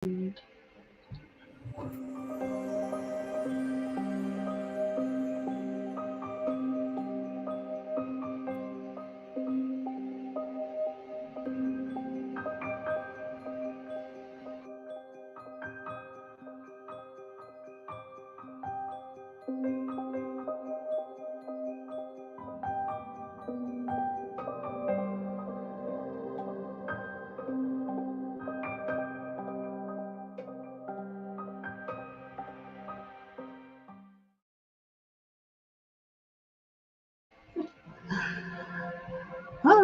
All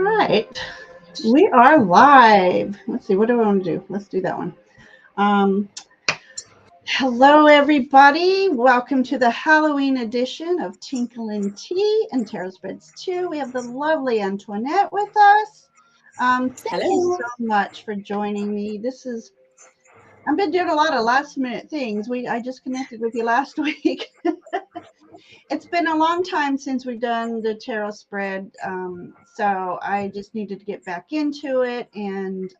right, we are live. Let's see, what do I want to do? Let's do that one. Hello, everybody. Welcome to the Halloween edition of Tinklentea and Tarot Spreads 2. We have the lovely Antoinette with us. Thank you so much for joining me. I've been doing a lot of last minute things. I just connected with you last week. It's been a long time since we've done the tarot spread, so I just needed to get back into it. And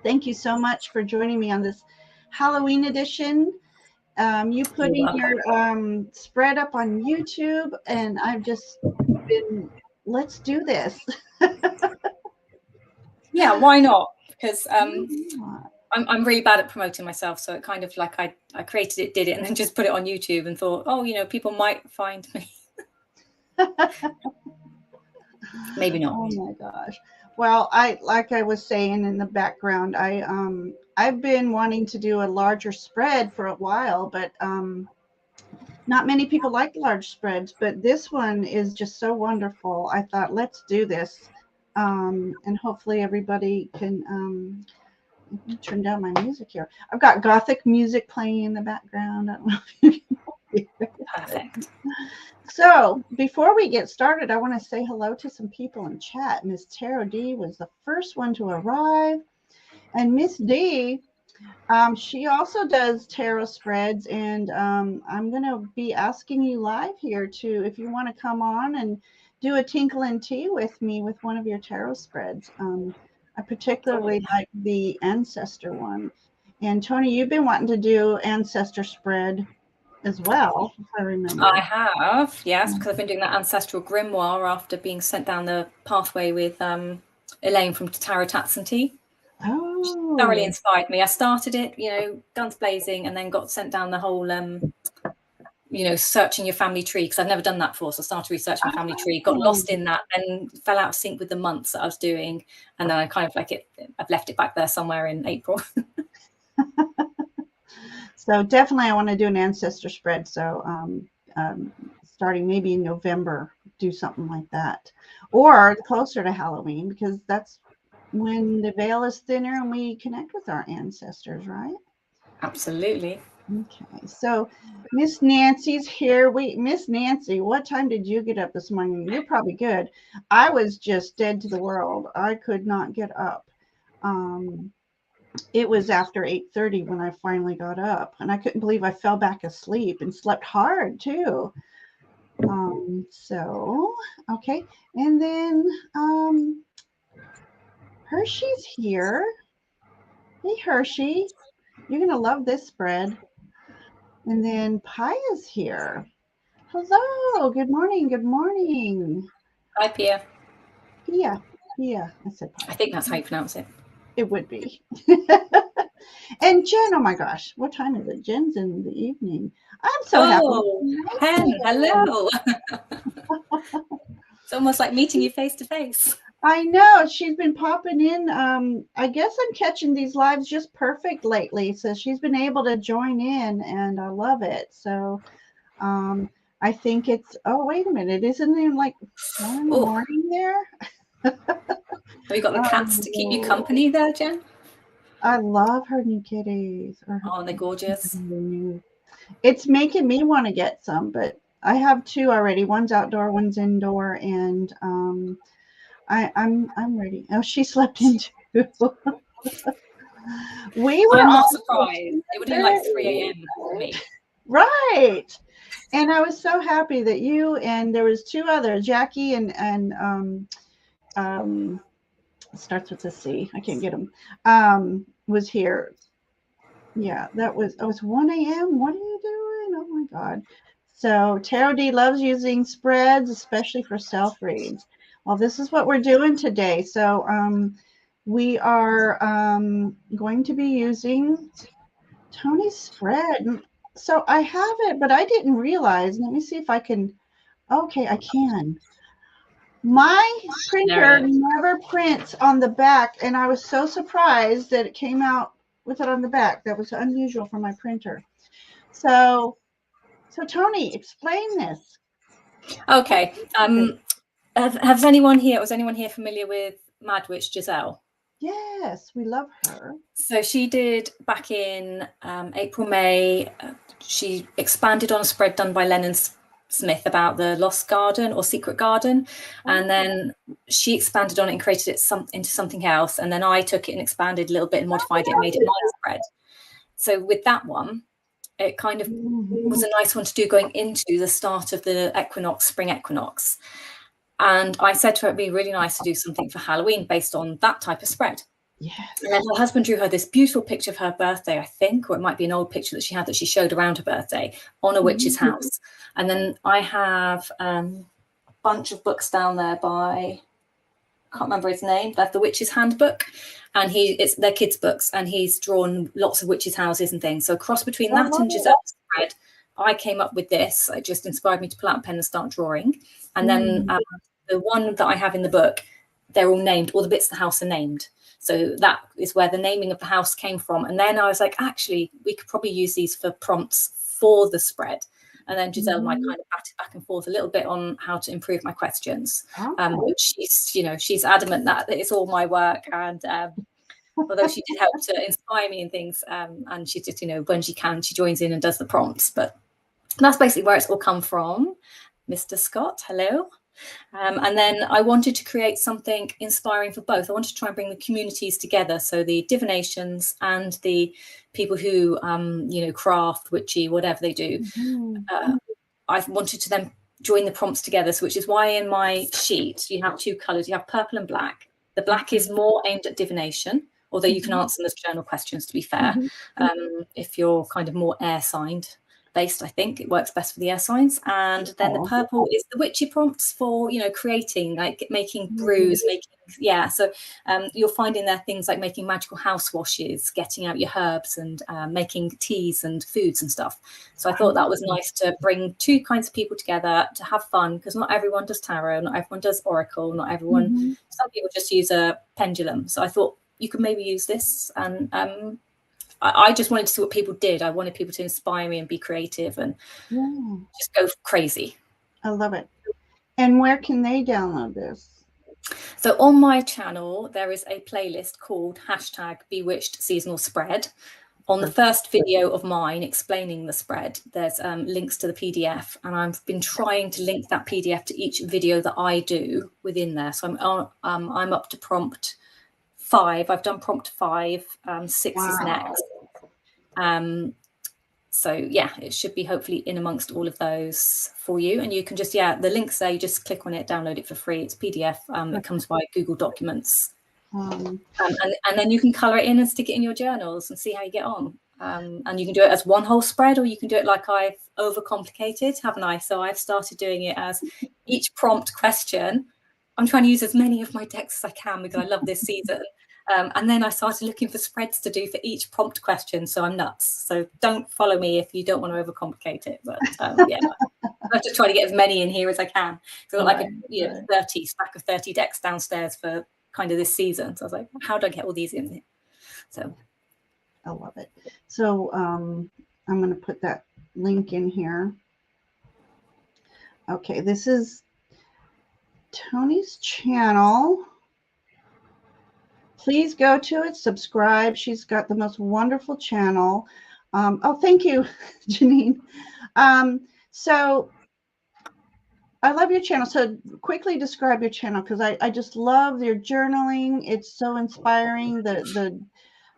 thank you so much for joining me on this Halloween edition. You putting your spread up on YouTube, and I've just been, let's do this. Yeah, why not? Because I'm really bad at promoting myself, so it kind of like I created it, did it, and then just put it on YouTube and thought, oh, people might find me. Maybe not. Oh my gosh. Well, like I was saying in the background, I've been wanting to do a larger spread for a while, but not many people like large spreads, but this one is just so wonderful. I thought, let's do this. And hopefully everybody can let me turn down my music here. I've got Gothic music playing in the background. I don't know if you can hear it. Perfect. So before we get started, I want to say hello to some people in chat. Miss Tarot D was the first one to arrive. And Miss D, she also does tarot spreads. And I'm going to be asking you live here too, if you want to come on and do a Tinklentea with me with one of your tarot spreads. I particularly like the ancestor one. And Tony, you've been wanting to do ancestor spread as well, if I remember. I have, yes, because I've been doing that ancestral grimoire after being sent down the pathway with Elaine from Tarot Tats and Tea. Oh, Thoroughly inspired me. I started it, guns blazing, and then got sent down the whole searching your family tree, because I've never done that before. So I started researching my family tree, got lost in that, and fell out of sync with the months that I was doing. And then I kind of I've left it back there somewhere in April. So definitely I want to do an ancestor spread. So starting maybe in November, do something like that. Or closer to Halloween, because that's when the veil is thinner and we connect with our ancestors, right? Absolutely. Okay, so Miss Nancy's here. Miss Nancy, what time did you get up this morning? You're probably good. I was just dead to the world. I could not get up. It was after 8:30 when I finally got up, and I couldn't believe I fell back asleep and slept hard too. So, okay, and then Hershey's here. Hey, Hershey, you're gonna love this spread. And then Pia's here. Hello, good morning, good morning. Hi, Pia. Pia, I said Pia. I think that's how you pronounce it. It would be. And Jen, oh my gosh, what time is it? Jen's in the evening. I'm so happy. Hen, hello. It's almost like meeting you face to face. I know, she's been popping in. I guess I'm catching these lives just perfect lately. So she's been able to join in, and I love it. So I think it's, oh, wait a minute. Isn't there like 1 in the morning there? Have you got the cats to keep you company there, Jen? I love her new kitties. Oh, they're gorgeous. It's making me want to get some, but I have 2 already. One's outdoor, one's indoor, and I'm ready. Oh, she slept in too. I'm not surprised. It would have been like 3 a.m. for me. Right. And I was so happy that you and there was 2 others, Jackie and starts with a C. I can't get them. Was here. Yeah, it was 1 a.m. What are you doing? Oh my God. So Tarot D loves using spreads, especially for self-reads. Well, this is what we're doing today. So we are going to be using Tony's spread. So I have it, but I didn't realize. Let me see if I can. Okay, I can. My printer never prints on the back, and I was so surprised that it came out with it on the back. That was unusual for my printer. So Tony, explain this. Okay. Was anyone here familiar with Mad Witch Giselle? Yes, we love her. So she did back in April, May. She expanded on a spread done by Lennon Smith about the Lost Garden or Secret Garden, and then she expanded on it and created it into something else. And then I took it and expanded a little bit and modified it and made it my spread. So with that one, it kind of was a nice one to do going into the start of the equinox, spring equinox. And I said to her, it'd be really nice to do something for Halloween based on that type of spread. Yes. And then her husband drew her this beautiful picture of her birthday, I think, or it might be an old picture that she had that she showed around her birthday on a witch's house. And then I have a bunch of books down there by, I can't remember his name, but The Witch's Handbook. And they're kids' books, and he's drawn lots of witches' houses and things. So cross between that and Giselle's spread, I came up with this. It just inspired me to pull out a pen and start drawing. And then the one that I have in the book, they're all named, all the bits of the house are named. So that is where the naming of the house came from. And then I was like, actually, we could probably use these for prompts for the spread. And then Giselle and I kind of batted back and forth a little bit on how to improve my questions. Which she's adamant that it's all my work. And although she did help to inspire me and things, and she just, when she can, she joins in and does the prompts. But that's basically where it's all come from. Mr. Scott, hello. And then I wanted to create something inspiring for both. I wanted to try and bring the communities together. So the divinations and the people who, craft, witchy, whatever they do. I wanted to then join the prompts together. So which is why in my sheet, you have two colors. You have purple and black. The black is more aimed at divination, although you can answer them as journal questions, to be fair. If you're kind of more air signed based, I think it works best for the air signs. And then the purple is the witchy prompts for creating, like making brews, so you'll find in there things like making magical house washes, getting out your herbs, and making teas and foods and stuff. So I thought that was nice to bring two kinds of people together to have fun, because not everyone does tarot, not everyone does oracle, not everyone, some people just use a pendulum. So I thought you could maybe use this, and I just wanted to see what people did. I wanted people to inspire me and be creative and just go crazy. I love it. And where can they download this? So on my channel, there is a playlist called #Bewitched Seasonal Spread. On the first video of mine explaining the spread, there's links to the PDF, and I've been trying to link that PDF to each video that I do within there. So I'm up to prompt 5. I've done prompt 5. 6 is next. So yeah, it should be hopefully in amongst all of those for you. And you can just, the link's there, you just click on it, download it for free. It's PDF. It comes by Google Documents. And then you can color it in and stick it in your journals and see how you get on. And you can do it as one whole spread, or you can do it like I've overcomplicated, haven't I? So I've started doing it as each prompt question. I'm trying to use as many of my decks as I can because I love this season. And then I started looking for spreads to do for each prompt question. So I'm nuts. So don't follow me if you don't want to overcomplicate it. But I have to try to get as many in here as I can. So I've got like a stack of 30 decks downstairs for kind of this season. So I was like, how do I get all these in here? So I love it. So I'm going to put that link in here. Okay, this is Tony's channel. Please go to it, subscribe. She's got the most wonderful channel. Oh, thank you, Janine. So I love your channel. So quickly describe your channel, because I just love your journaling. It's so inspiring, the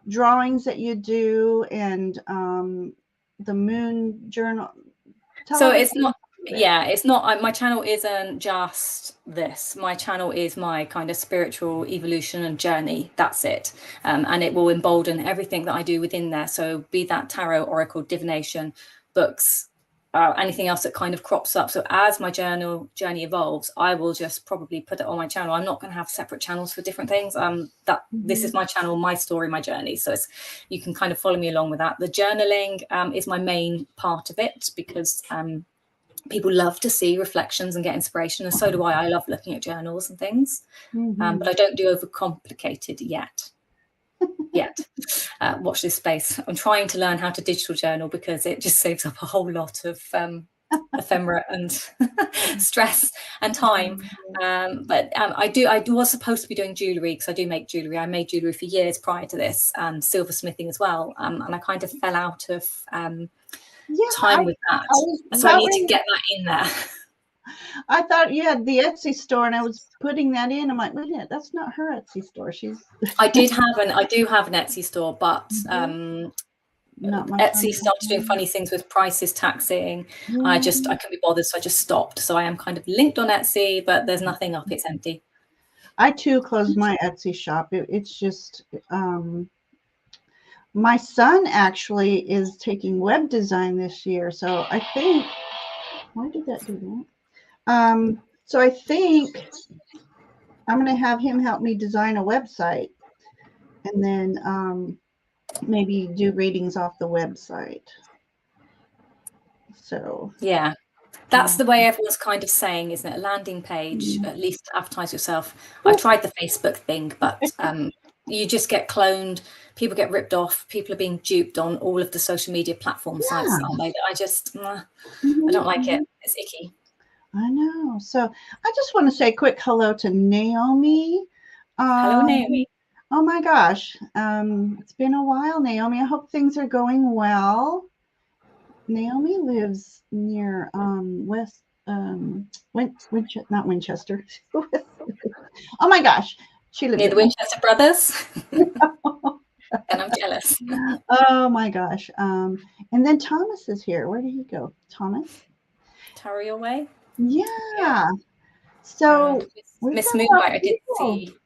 drawings that you do, and the moon journal. So it's not Yeah, it's not, my channel isn't just this. My channel is my kind of spiritual evolution and journey. That's it. And it will embolden everything that I do within there. So be that tarot, oracle, divination, books, anything else that kind of crops up. So as my journey evolves, I will just probably put it on my channel. I'm not going to have separate channels for different things. This is my channel, my story, my journey. So you can kind of follow me along with that. The journaling is my main part of it, because people love to see reflections and get inspiration, and so do I. I love looking at journals and things, but I don't do overcomplicated yet. Watch this space. I'm trying to learn how to digital journal, because it just saves up a whole lot of ephemera and stress and time. But I was supposed to be doing jewelry, because I do make jewelry. I made jewelry for years prior to this, and silversmithing as well, and I kind of fell out of time with that. So I need to get that in there. I thought you had the Etsy store, and I was putting that in. I'm like, wait a minute, that's not her Etsy store. I do have an Etsy store, but Etsy started doing funny things with prices, taxing. I couldn't be bothered, so I just stopped. So I am kind of linked on Etsy, but there's nothing up. It's empty. I too closed my Etsy shop. It's just my son actually is taking web design this year, so I think, why did that do that? So I think I'm going to have him help me design a website, and then maybe do readings off the website. So yeah, that's the way everyone's kind of saying, isn't it? A landing page, at least advertise yourself. I tried the Facebook thing, but you just get cloned. People get ripped off. People are being duped on all of the social media platform sites, aren't they? I just, I don't like it. It's icky. I know. So I just want to say a quick hello to Naomi. Hello, Naomi. Oh my gosh. It's been a while, Naomi. I hope things are going well. Naomi lives near not Winchester. Oh my gosh. She lives near the Winchester brothers. And I'm jealous. Oh my gosh. And then Thomas is here. Where did he go? Thomas? Tarry away. Yeah. So Miss Moonlight, I did see.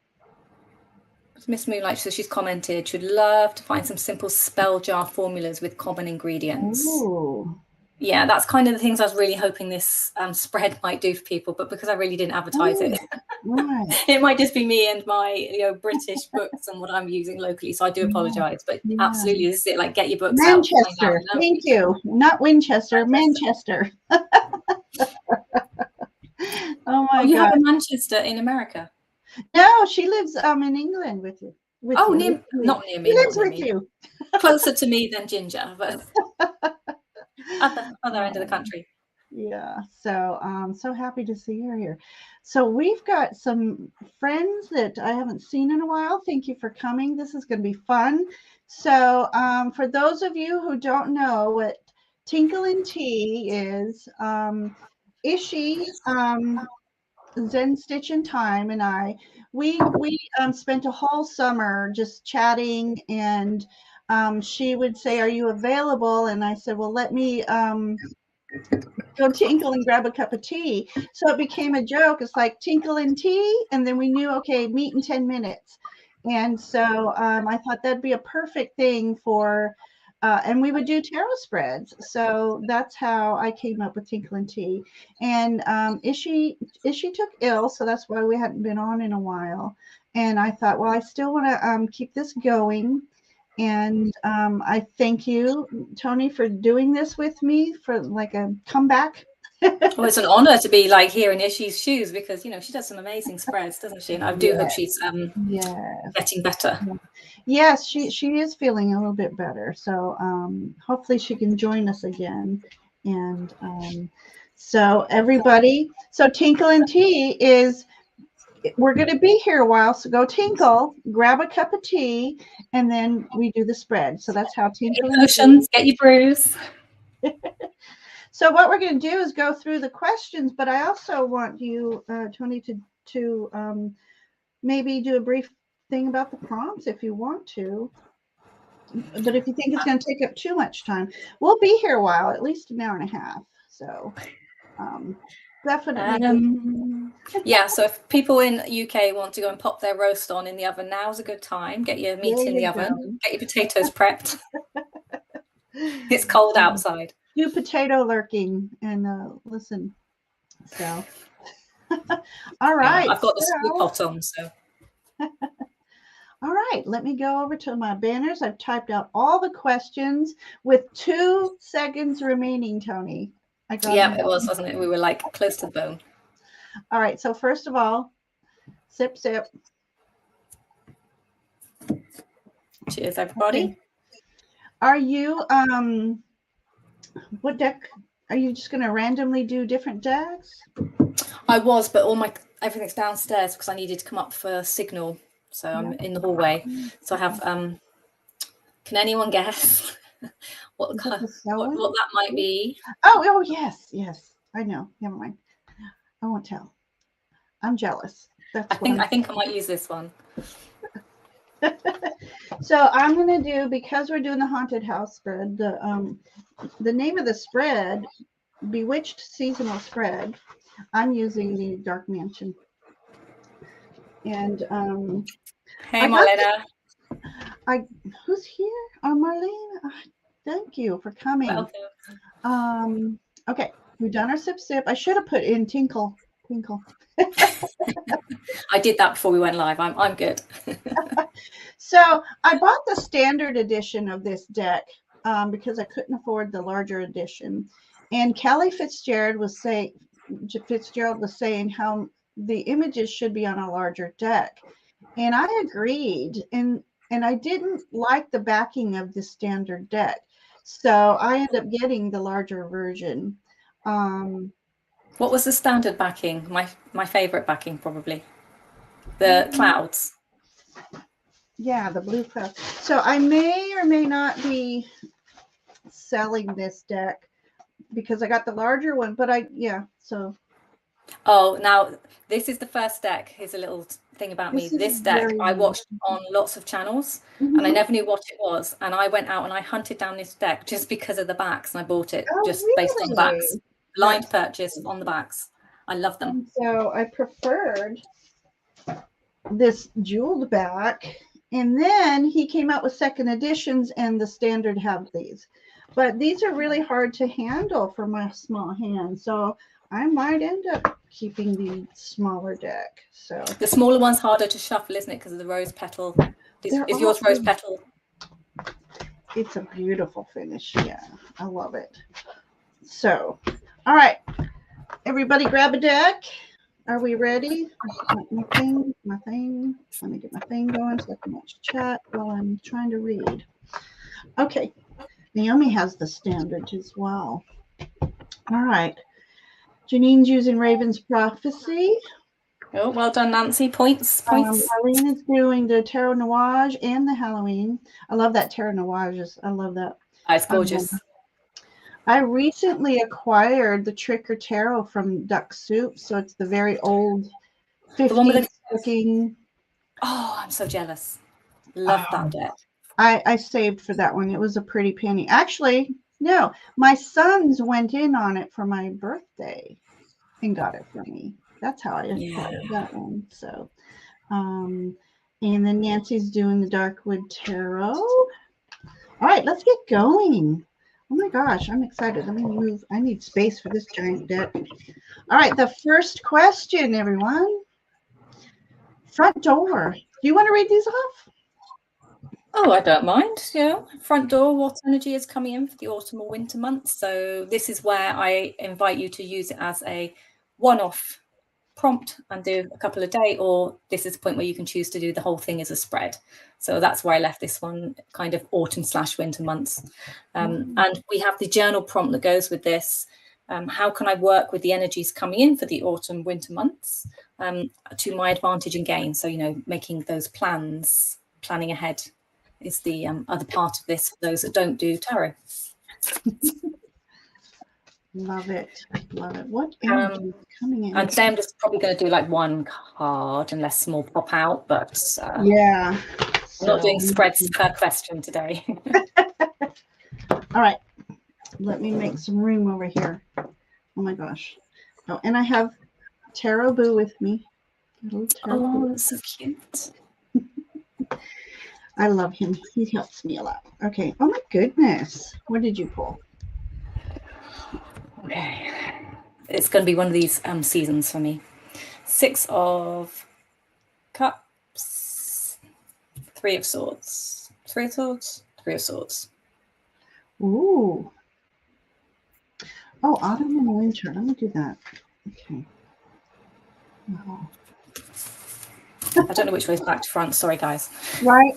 Miss Moonlight, so she's commented, she'd love to find some simple spell jar formulas with common ingredients. Ooh. Yeah, that's kind of the things I was really hoping this spread might do for people, but because I really didn't advertise it, it might just be me and my British books and what I'm using locally. So I do apologise, but absolutely, this is it. Like, get your books Manchester. Thank you. Not Winchester, Manchester. Oh my God. You have a Manchester in America? No, she lives in England with you. Not near me. She lives with you. Closer to me than Ginger, but other end of the country. Yeah, so I'm so happy to see her here. So we've got some friends that I haven't seen in a while. Thank you for coming. This is going to be fun. So for those of you who don't know what Tinkle and Tea is, Ishi, Zen Stitch and Time, and we spent a whole summer just chatting, and she would say, "Are you available?" And I said, "Well, let me go tinkle and grab a cup of tea." So it became a joke. It's like tinkle and tea, and then we knew, okay, meet in 10 minutes. And so I thought that'd be a perfect thing for. And we would do tarot spreads. So that's how I came up with Tinkle and Tea. And Ishi took ill, so that's why we hadn't been on in a while. And I thought, well, I still want to keep this going. And I thank you, Tony, for doing this with me for like a comeback. Well, it's an honor to be like here in Ishi's shoes, because she does some amazing spreads, doesn't she? And I do hope she's getting better. Yes, she is feeling a little bit better. So hopefully she can join us again. And so everybody, so Tinkle and Tea is, we're going to be here a while. So go tinkle, grab a cup of tea, and then we do the spread. So that's how Tinkle and Tea. Get your brews. So what we're going to do is go through the questions, but I also want you, Tony, to maybe do a brief thing about the prompts if you want to. But if you think it's going to take up too much time, we'll be here a while, at least an hour and a half. So Definitely. Yeah, so if people in UK want to go and pop their roast on in the oven, now's a good time. Get your meat in the oven. Get your potatoes prepped. It's cold outside. Do potato lurking and listen. So, all right. Yeah, I've got the stew pot on, so. All right, let me go over to my banners. I've typed out all the questions with 2 seconds remaining, Tony. Yeah, it was, wasn't it? We were like close to the bone. All right, so first of all, sip, sip. Cheers, everybody. Okay. Are you, what deck? Are you just going to randomly do different decks? I was, but everything's downstairs because I needed to come up for signal. So I'm in the hallway. So I have, can anyone guess what that might be? Oh, yes. I know. Never mind. I won't tell. I'm jealous. I think I might use this one. So I'm going to do, because we're doing the haunted house spread, the name of the spread, Bewitched Seasonal Spread. I'm using the Dark Mansion. And hey, Marlena. Who's here? Marlene. Thank you for coming. Welcome. Okay, we've done our sip sip. I should have put in tinkle. I did that before we went live. I'm good. So I bought the standard edition of this deck because I couldn't afford the larger edition. And Kelly Fitzgerald was saying how the images should be on a larger deck. And I agreed. And I didn't like the backing of the standard deck. So I ended up getting the larger version. What was the standard backing? My favorite backing, probably. The clouds. Yeah, the blue cloud. So I may or may not be selling this deck because I got the larger one, but so. Oh, now this is the first deck. Here's a little thing about me. This deck I watched on lots of channels and I never knew what it was. And I went out and I hunted down this deck just because of the backs, and I bought it based on the backs. Blind purchase on the backs. I love them. And so I preferred this jeweled back, and then he came out with second editions, and the standard have these. But these are really hard to handle for my small hand, so I might end up keeping the smaller deck. So the smaller one's harder to shuffle, isn't it, because of the rose petal? Is yours rose petal? It's a beautiful finish. Yeah, I love it. So, all right, everybody grab a deck. Are we ready? My thing. Let me get my thing going so I can watch chat while I'm trying to read. Okay, Naomi has the standard as well. All right. Janine's using Raven's Prophecy. Oh, well done, Nancy. Points. Arlene is doing the Tarot Nuage and the Halloween. I love that Tarot Nuage. I love that. Oh, it's gorgeous. I recently acquired the Trick or Tarot from Duck Soup, so it's the very old 50s looking. Oh, I'm so jealous. Love that deck. I saved for that one. It was a pretty penny. Actually, no, my sons went in on it for my birthday and got it for me. That's how I acquired that one. So, and then Nancy's doing the Darkwood Tarot. All right, let's get going. Oh my gosh, I'm excited. Let me move. I need space for this giant deck. All right, the first question, everyone. Front door. Do you want to read these off? Oh, I don't mind. Yeah. Front door, what energy is coming in for the autumn or winter months? So this is where I invite you to use it as a one-off prompt and do a couple a day, or this is the point where you can choose to do the whole thing as a spread. So that's where I left this one, kind of autumn/winter months. And we have the journal prompt that goes with this. How can I work with the energies coming in for the autumn winter months to my advantage and gain? So, making those plans, planning ahead is the other part of this for those that don't do tarot. Love it. What energy is coming in? And today I'm just probably going to do like one card unless more pop out, but yeah. I'm not doing spreads per question today. All right. Let me make some room over here. Oh my gosh. Oh, and I have Taro Boo with me. Oh, that's so cute. I love him. He helps me a lot. Okay. Oh my goodness. What did you pull? Okay. It's going to be one of these seasons for me. 6 of Cups, 3 of Swords, 3 of Swords, 3 of Swords. Ooh. Oh, autumn and winter. Let me do that. Okay. Oh. I don't know which way is back to front. Sorry, guys. Right.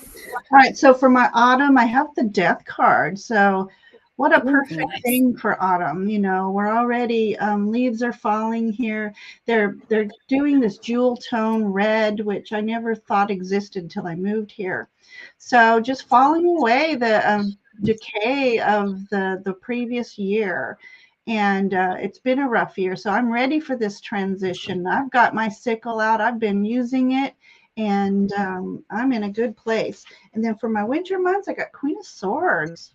All right. So for my autumn, I have the death card. So what a perfect thing for autumn. You know, we're already leaves are falling here. They're doing this jewel tone red, which I never thought existed until I moved here. So just falling away the decay of the previous year. And it's been a rough year. So I'm ready for this transition. I've got my sickle out. I've been using it. And I'm in a good place. And then for my winter months, I got Queen of Swords.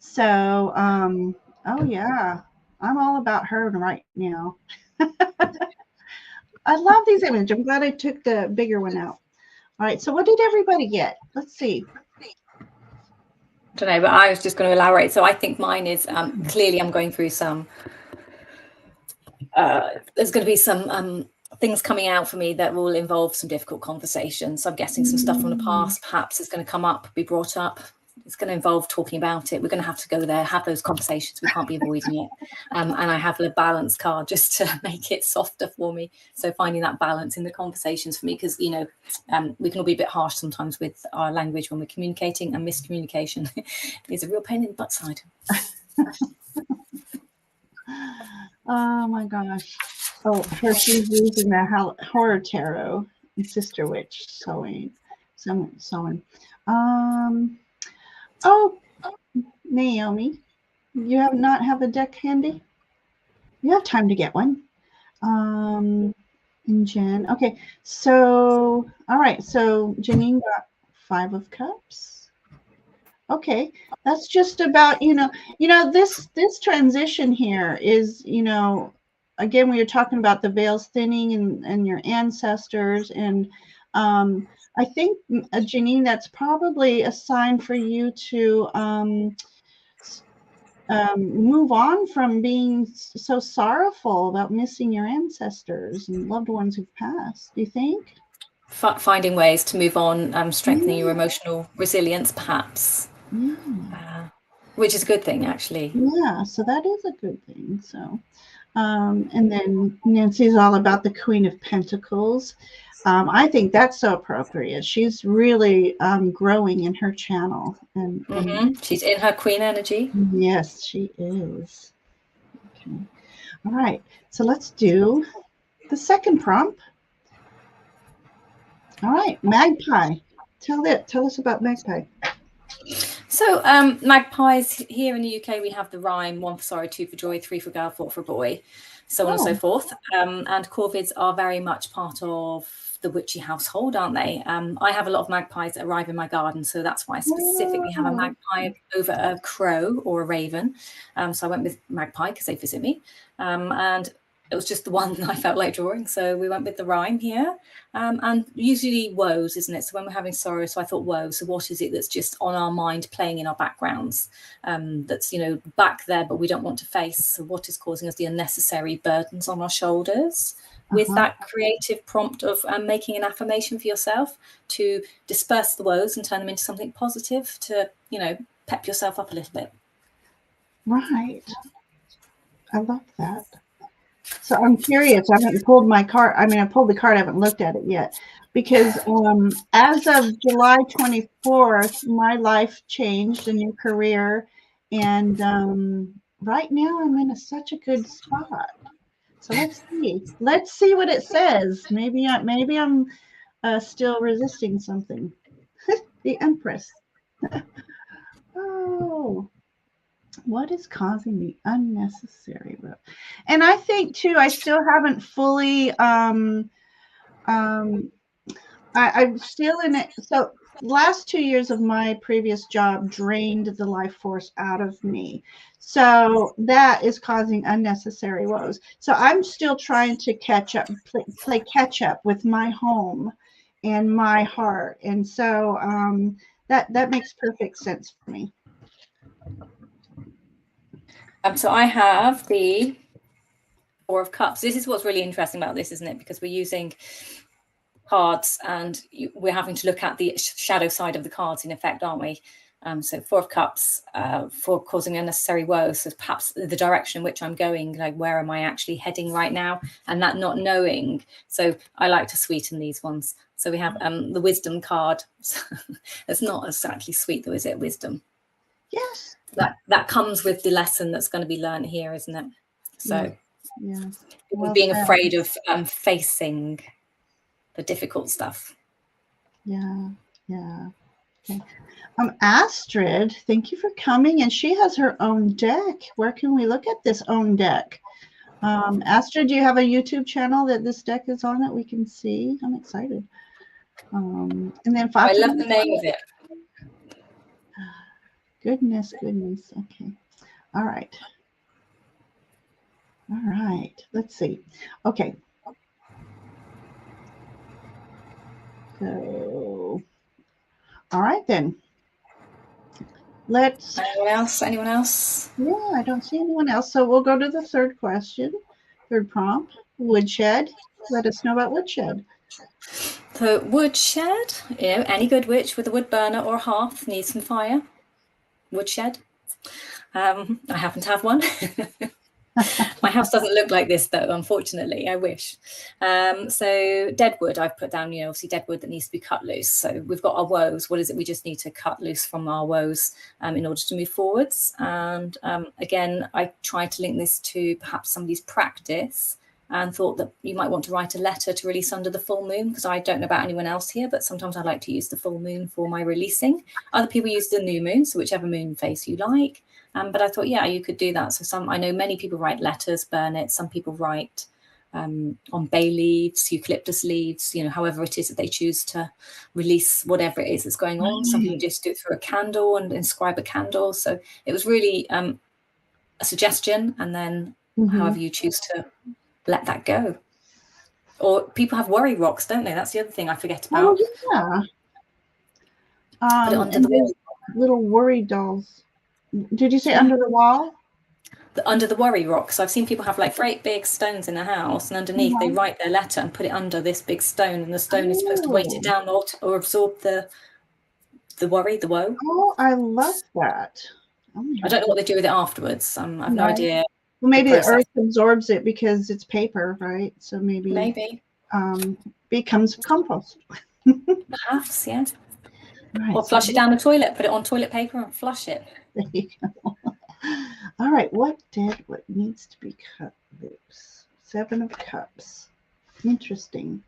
So, oh yeah, I'm all about her right now. I love these images. I'm glad I took the bigger one out. All right, so what did everybody get? Let's see. I don't know, but I was just going to elaborate. So I think mine is clearly I'm going through some, there's going to be some things coming out for me that will involve some difficult conversations. So I'm guessing some stuff from the past perhaps is going to come up, be brought up. It's going to involve talking about it. We're going to have to go there, have those conversations. We can't be avoiding it. And I have the balance card just to make it softer for me. So finding that balance in the conversations for me, because, you know, we can all be a bit harsh sometimes with our language when we're communicating, and miscommunication is a real pain in the butt side. Oh my gosh. Oh, her she's using the horror tarot and Sister Witch sewing. Oh, Naomi, you have not have a deck handy? You have time to get one. And Jen, okay. So, all right. So Janine got 5 of Cups. Okay, that's just about, you know, this transition here is, you know, again, we were talking about the veils thinning and your ancestors. And I think, Janine, that's probably a sign for you to move on from being so sorrowful about missing your ancestors and loved ones who've passed. Do you think? Finding ways to move on, strengthening your emotional resilience, perhaps. Yeah. Which is a good thing, actually. Yeah, so that is a good thing. So, and then Nancy's all about the Queen of Pentacles. I think that's so appropriate. She's really growing in her channel. And she's in her queen energy. Yes, she is. Okay. All right. So let's do the second prompt. All right, Magpie. Tell us about Magpie. So magpies here in the UK, we have the rhyme: 1 for sorrow, 2 for joy, 3 for girl, 4 for boy, so on and so forth. And corvids are very much part of the witchy household, aren't they? I have a lot of magpies that arrive in my garden, so that's why I specifically have a magpie over a crow or a raven. So I went with magpie because they visit me, and it was just the one that I felt like drawing, so we went with the rhyme here. And usually woes, isn't it? So when we're having sorrow, so I thought woe. So what is it that's just on our mind, playing in our backgrounds, that's, you know, back there, but we don't want to face? So what is causing us the unnecessary burdens on our shoulders? With that creative prompt of making an affirmation for yourself to disperse the woes and turn them into something positive, to, you know, pep yourself up a little bit. Right. I love that. So I'm curious. I haven't pulled my card. I mean, I pulled the card. I haven't looked at it yet, because as of July 24th, my life changed, a new career, and right now I'm in such a good spot. So let's see what it says. Maybe I'm still resisting something. The Empress. Oh. What is causing the unnecessary road? And I think too, I still haven't fully I'm still in it. So last 2 years of my previous job drained the life force out of me. So that is causing unnecessary woes. So I'm still trying to catch up, play catch up with my home and my heart. And so that makes perfect sense for me. So I have the Four of Cups. This is what's really interesting about this, isn't it? Because we're using cards and we're having to look at the shadow side of the cards in effect, aren't we? So Four of Cups for causing unnecessary woes. So perhaps the direction in which I'm going, like where am I actually heading right now, and that not knowing. So I like to sweeten these ones. So we have the Wisdom card. It's not exactly sweet though, is it? Wisdom. Yes. That comes with the lesson that's going to be learned here, isn't it? So yeah. Well being said. afraid of facing the difficult stuff. Yeah. Okay. Astrid, thank you for coming, and she has her own deck. Where can we look at this own deck? Astrid, do you have a YouTube channel that this deck is on that we can see? I'm excited. And then Fatima, I love the name of it. Goodness. Okay. All right. Let's see. Okay. So, all right then. Let's. Anyone else? Yeah, I don't see anyone else. So we'll go to the third question, third prompt. Woodshed. Let us know about woodshed. So woodshed, any good witch with a wood burner or hearth needs some fire. Woodshed. I happen to have one. My house doesn't look like this though, unfortunately. I wish. So deadwood, I've put down, obviously deadwood that needs to be cut loose. So we've got our woes. What is it we just need to cut loose from our woes in order to move forwards? And again, I tried to link this to perhaps somebody's practice and thought that you might want to write a letter to release under the full moon, because I don't know about anyone else here, but sometimes I like to use the full moon for my releasing. Other people use the new moon, so whichever moon phase you like. But I thought, yeah, you could do that. So I know many people write letters, burn it. Some people write on bay leaves, eucalyptus leaves, however it is that they choose to release whatever it is that's going on. Some people just do it through a candle and inscribe a candle. So it was really a suggestion, and then however you choose to let that go. Or people have worry rocks, don't they? That's the other thing I forget about. Oh, yeah. Put it under the wall. Little worry dolls. Did you say under the wall? Under the worry rock. So I've seen people have like great big stones in their house, and underneath they write their letter and put it under this big stone, and the stone is supposed to weight it down or absorb the worry, the woe. Oh, I love that. I don't know what they do with it afterwards. I've no idea. Well, maybe the earth absorbs it because it's paper, right? So maybe becomes compost. Perhaps, yeah. Right, or flush it down the toilet, put it on toilet paper and flush it. There you go. All right, what needs to be cut loose? 7 of Cups. Interesting.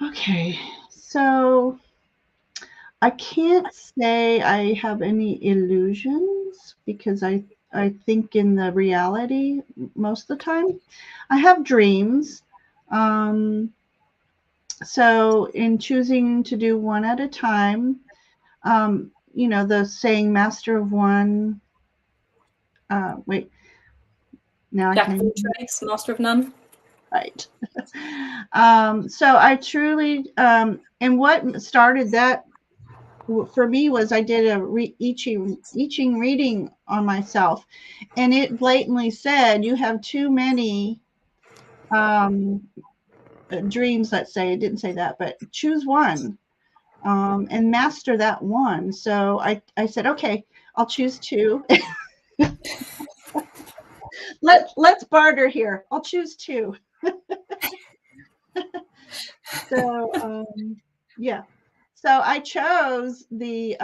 Okay, so I can't say I have any illusions because I think in the reality most of the time. I have dreams. So in choosing to do one at a time, the saying master of one, wait, now I can master of none. Right. So I truly, and what started that for me was I did a I reading on myself, and it blatantly said you have too many dreams. Let's say it didn't say that, but choose one and master that one. So I said, okay, I'll choose 2. Let's barter here. I'll choose 2. So yeah. So I chose the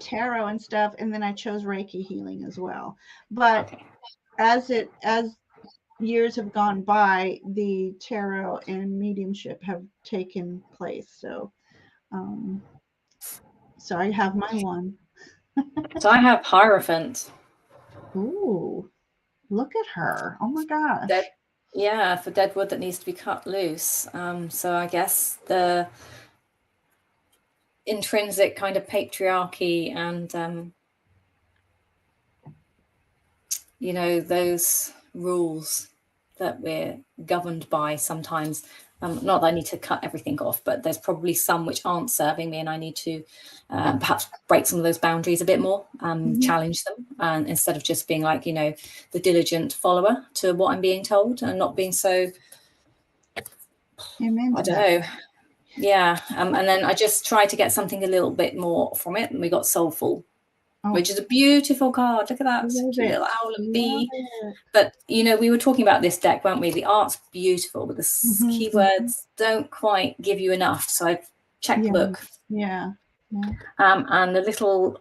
tarot and stuff, and then I chose Reiki healing as well. But as years have gone by, the tarot and mediumship have taken place. So so I have my one. So I have Hierophant. Ooh, look at her. Oh my gosh. For dead wood that needs to be cut loose. So I guess the intrinsic kind of patriarchy and you know, those rules that we're governed by sometimes. Not that I need to cut everything off, but there's probably some which aren't serving me, and I need to perhaps break some of those boundaries a bit more, challenge them, and instead of just being like, you know, the diligent follower to what I'm being told, and not being so, Amen to I don't that. know. Yeah. And then I just try to get something a little bit more from it. And we got Soulful, which is a beautiful card. Look at that cute little owl and bee. But, you know, we were talking about this deck, weren't we? The art's beautiful, but the keywords don't quite give you enough. So I've checked the book. And the little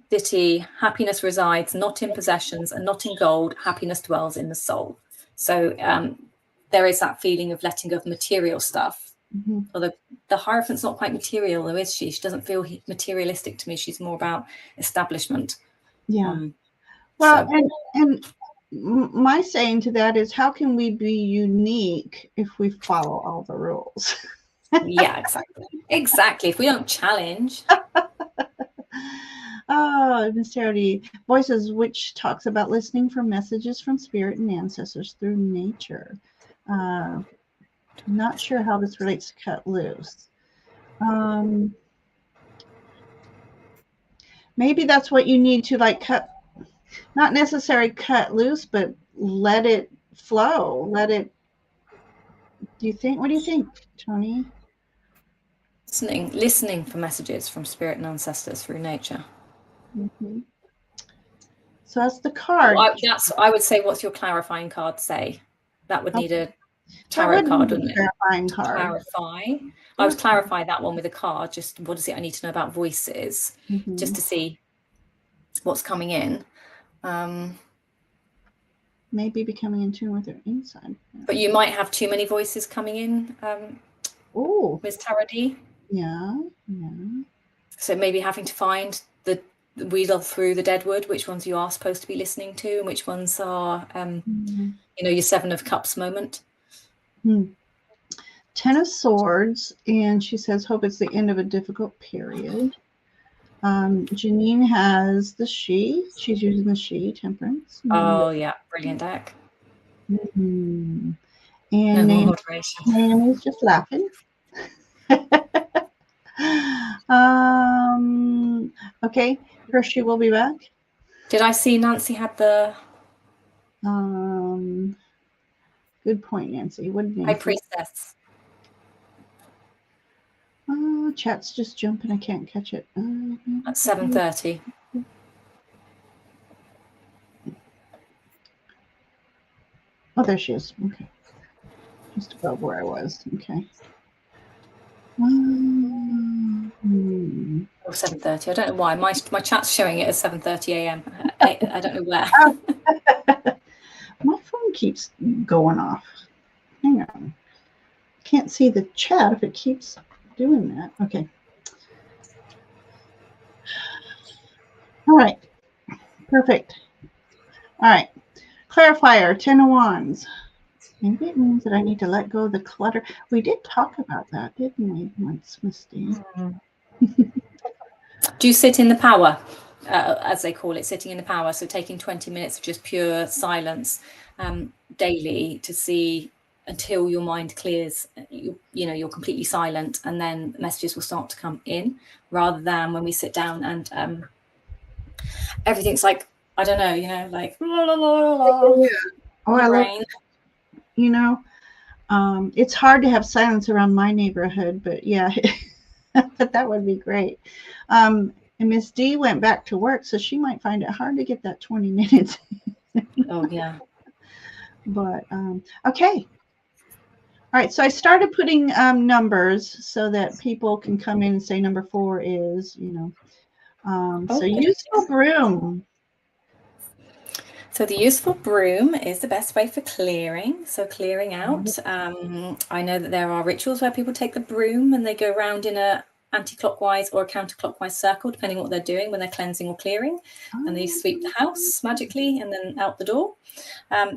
ditty, happiness resides not in possessions and not in gold. Happiness dwells in the soul. So there is that feeling of letting go of material stuff. Although the Hierophant's not quite material, though, is she? She doesn't feel materialistic to me. She's more about establishment. Well, so. and my saying to that is, how can we be unique if we follow all the rules? Yeah, exactly. If we don't challenge. Oh, Miss Charity, Voices, which talks about listening for messages from spirit and ancestors through nature. Not sure how this relates to cut loose. Maybe that's what you need to like cut, not necessarily cut loose, but let it flow. Let it. Do you think? What do you think, Tony? Listening for messages from spirit and ancestors through nature. So that's the card. I would say, what's your clarifying card say? That would need a tarot card, wouldn't it? Clarifying card. Clarify. I would clarify that one with a card. Just what is it I need to know about voices, just to see what's coming in. Maybe becoming in tune with their inside. But you might have too many voices coming in. Ms. Tarot D. Yeah. So maybe having to find the wheel through the deadwood, which ones you are supposed to be listening to, and which ones are, you know, your 7 of Cups moment. 10 of Swords, and she says, hope it's the end of a difficult period. Janine has the she. She's using the she, Temperance. Oh, yeah. Brilliant deck. And Naomi's just laughing. Okay. Hershey will be back. Did I see Nancy had the... Good point, Nancy. What did Nancy? High Priestess. Chat's just jumping. I can't catch it. At 7:30. Oh, there she is. Okay. Just above where I was. Okay. 7:30. I don't know why. My chat's showing it as 7:30 a.m. I don't know where. My phone keeps going off. Hang on. Can't see the chat if it keeps doing that. Okay. All right. Perfect. All right. Clarifier, 10 of Wands. Maybe it means that I need to let go of the clutter. We did talk about that, didn't we, once, Misty? Do you sit in the power, as they call it, sitting in the power? So taking 20 minutes of just pure silence daily to see until your mind clears, you know, you're completely silent, and then messages will start to come in, rather than when we sit down and everything's like, I don't know, you know, like la, la, la, la, yeah. I love, you know, it's hard to have silence around my neighborhood, but yeah, but that would be great. And Miss D went back to work, so she might find it hard to get that 20 minutes. Oh yeah. But okay. All right, so I started putting numbers so that people can come in and say number 4 is, you know. So useful broom. So the useful broom is the best way for clearing. So clearing out. I know that there are rituals where people take the broom and they go around in a anti-clockwise or a counterclockwise circle, depending on what they're doing when they're cleansing or clearing. And they sweep the house magically and then out the door.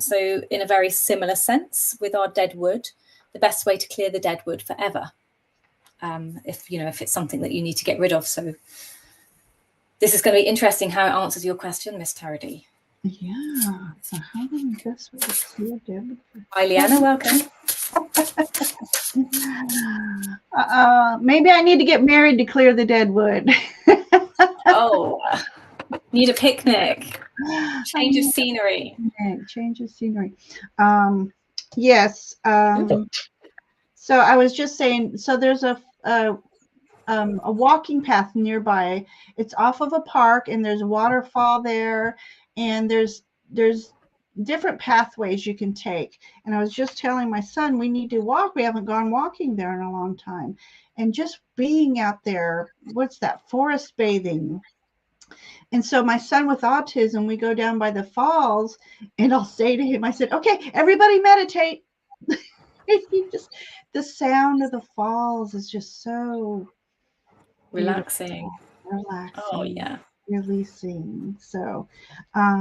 So in a very similar sense with our dead wood, the best way to clear the dead wood forever if it's something that you need to get rid of. So this is going to be interesting how it answers your question, Miss Tarady. Yeah. So how do I guess what it's here, Deb? Hi, Leanna. Welcome. Maybe I need to get married to clear the dead wood. Oh, need a picnic. Change of scenery. Change of scenery. Yes. So I was just saying, so there's a walking path nearby. It's off of a park, and there's a waterfall there, and there's different pathways you can take. And I was just telling my son, we need to walk. We haven't gone walking there in a long time. And just being out there, what's that? Forest bathing. And so my son with autism, we go down by the falls, and I'll say to him, I said, okay, everybody meditate. The sound of the falls is just so relaxing. Oh yeah. Releasing. So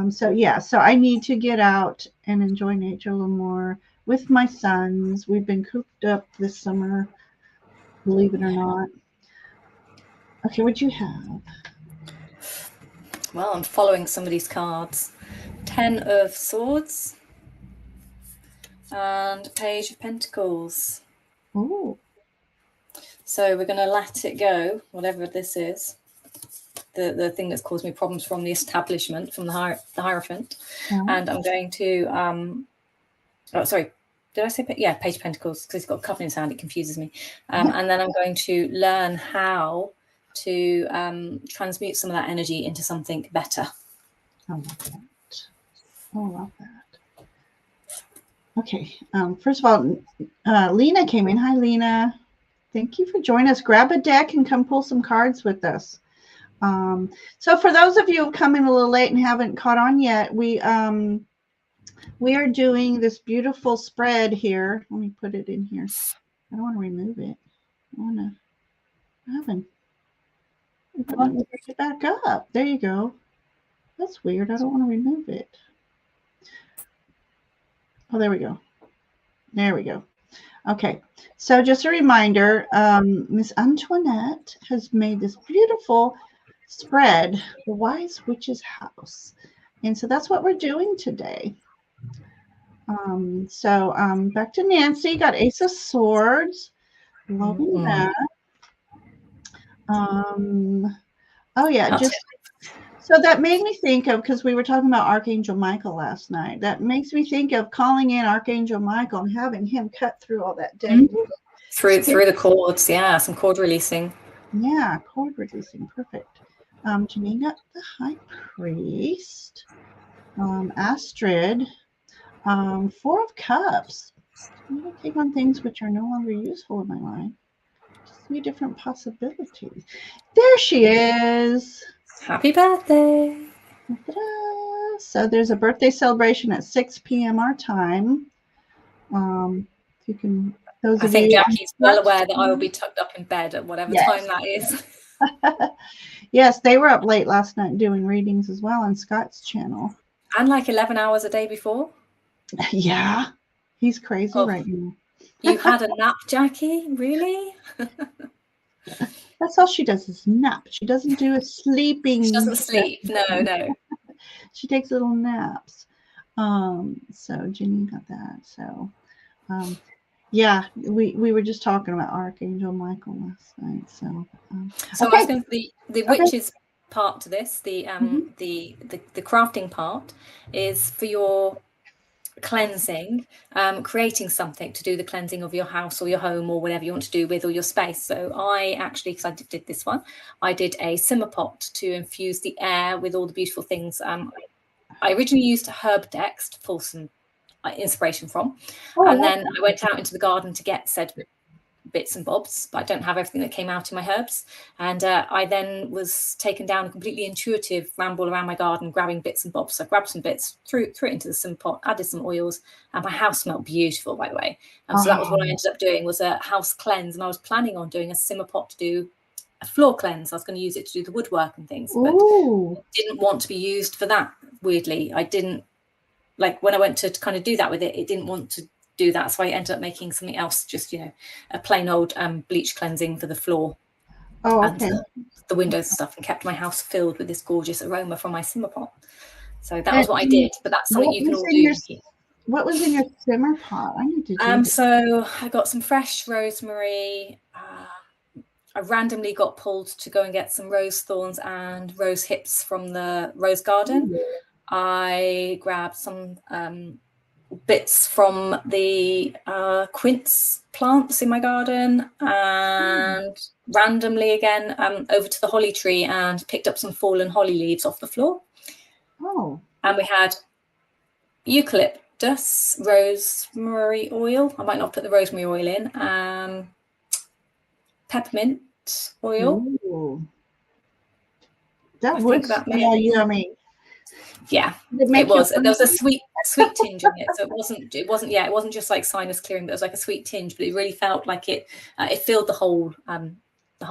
so I need to get out and enjoy nature a little more with my sons. We've been cooped up this summer, believe it or not. Okay, what'd you have? Well, I'm following some of these cards. 10 of Swords and Page of Pentacles. Oh. So we're going to let it go, whatever this is. The thing that's caused me problems from the establishment, from the Hierophant. And I'm going to, oh, sorry, did I say, yeah, Page of Pentacles, because it's got a cup in his hand, it confuses me. And then I'm going to learn how to transmute some of that energy into something better. I love that. I love that. Okay. First of all, Lena came in. Hi, Lena. Thank you for joining us. Grab a deck and come pull some cards with us. So for those of you who come in a little late and haven't caught on yet, we are doing this beautiful spread here. Let me put it in here. I don't want to remove it. I want to. Let me bring it back up. There you go. That's weird. I don't want to remove it. Oh, there we go. There we go. Okay. So just a reminder, Miss Antoinette has made this beautiful spread, The Wise Witch's House. And so that's what we're doing today. Back to Nancy. Got Ace of Swords. Loving that. Oh yeah, so that made me think of, because we were talking about Archangel Michael last night, that makes me think of calling in Archangel Michael and having him cut through all that dead wood. Through the cords, yeah, some cord releasing. Yeah, cord releasing, perfect. Janine got the High Priest. Astrid, 4 of Cups. I'm going to take on things which are no longer useful in my life. 3 different possibilities. There she is. Happy birthday. Ta-da. So there's a birthday celebration at 6 p.m. our time. You can. I think Jackie's well aware that I will be tucked up in bed at whatever time that is. Yes, they were up late last night doing readings as well on Scott's channel. And like 11 hours a day before. Yeah, he's crazy right now. You had a nap, Jackie? Really? That's all she does is nap. She doesn't do a sleeping. She doesn't sleep. No. She takes little naps. So Jenny got that. So, yeah, we were just talking about Archangel Michael last night. So, I was going to the witches part to this. The crafting part is for your cleansing, creating something to do the cleansing of your house or your home or whatever you want to do with, or your space. So I actually, because I did this one, I did a simmer pot to infuse the air with all the beautiful things. I originally used herb decks to pull some inspiration from, and then I went out into the garden to get said bits and bobs, but I don't have everything that came out in my herbs. And I then was taken down a completely intuitive ramble around my garden, grabbing bits and bobs. So I grabbed some bits, threw it into the simmer pot, added some oils, and my house smelled beautiful, by the way. And so that was what I ended up doing, was a house cleanse. And I was planning on doing a simmer pot to do a floor cleanse. I was going to use it to do the woodwork and things, but didn't want to be used for that. Weirdly, I didn't, like when I went to kind of do that with it, it didn't want to do that. So I ended up making something else, just, you know, a plain old bleach cleansing for the floor and the windows and stuff, and kept my house filled with this gorgeous aroma from my simmer pot. So that was what I did, but that's something you can all do. What was in your simmer pot? I need to do so I got some fresh rosemary. I randomly got pulled to go and get some rose thorns and rose hips from the rose garden. I grabbed some bits from the quince plants in my garden, and randomly again over to the holly tree and picked up some fallen holly leaves off the floor. And we had eucalyptus, rosemary oil. I might not put the rosemary oil in. Peppermint oil. That would smell yummy. Yeah, it was. There was a sweet tinge in it, so it wasn't just like sinus clearing, but it was like a sweet tinge. But it really felt like it filled the whole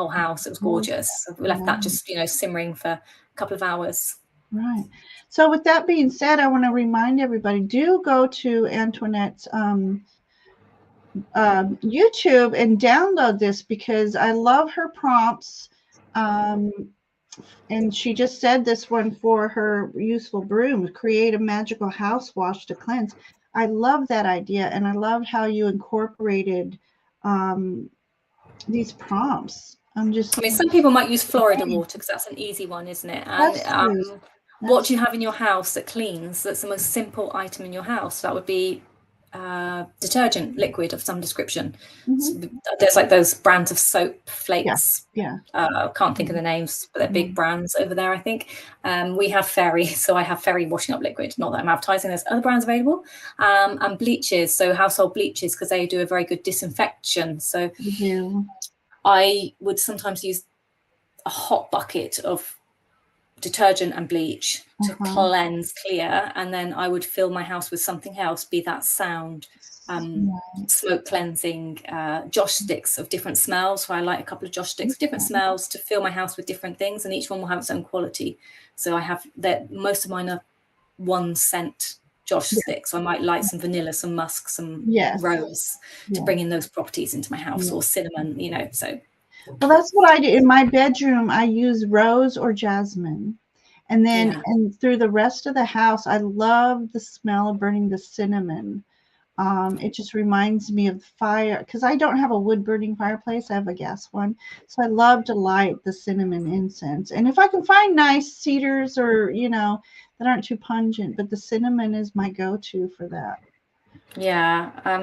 house. It was gorgeous. So we left that just, you know, simmering for a couple of hours. Right. So with that being said, I want to remind everybody, do go to Antoinette's YouTube and download this, because I love her prompts. And she just said this one for her useful broom: create a magical house wash to cleanse. I love that idea, and I loved how you incorporated these prompts. I mean, some people might use Florida water because that's an easy one, isn't it? And what do you have in your house that cleans? That's the most simple item in your house. That would be detergent liquid of some description. There's like those brands of soap flakes. Can't think of the names, but they're big brands over there, I think. We have Fairy, so I have Fairy washing up liquid. Not that I'm advertising, there's other brands available. And bleaches, so household bleaches, because they do a very good disinfection. So I would sometimes use a hot bucket of detergent and bleach to cleanse, clear, and then I would fill my house with something else, be that sound, smoke cleansing, josh sticks of different smells. So I light a couple of josh sticks of different smells to fill my house with different things, and each one will have its own quality. So I have that, most of mine are 1 scent josh sticks. So I might light some vanilla, some musk, some rose to bring in those properties into my house, or cinnamon, you know. So well, that's what I do in my bedroom. I use rose or jasmine, and then and through the rest of the house, I love the smell of burning the cinnamon. It just reminds me of fire, because I don't have a wood burning fireplace. I have a gas one, so I love to light the cinnamon incense. And if I can find nice cedars, or, you know, that aren't too pungent, but the cinnamon is my go-to for that.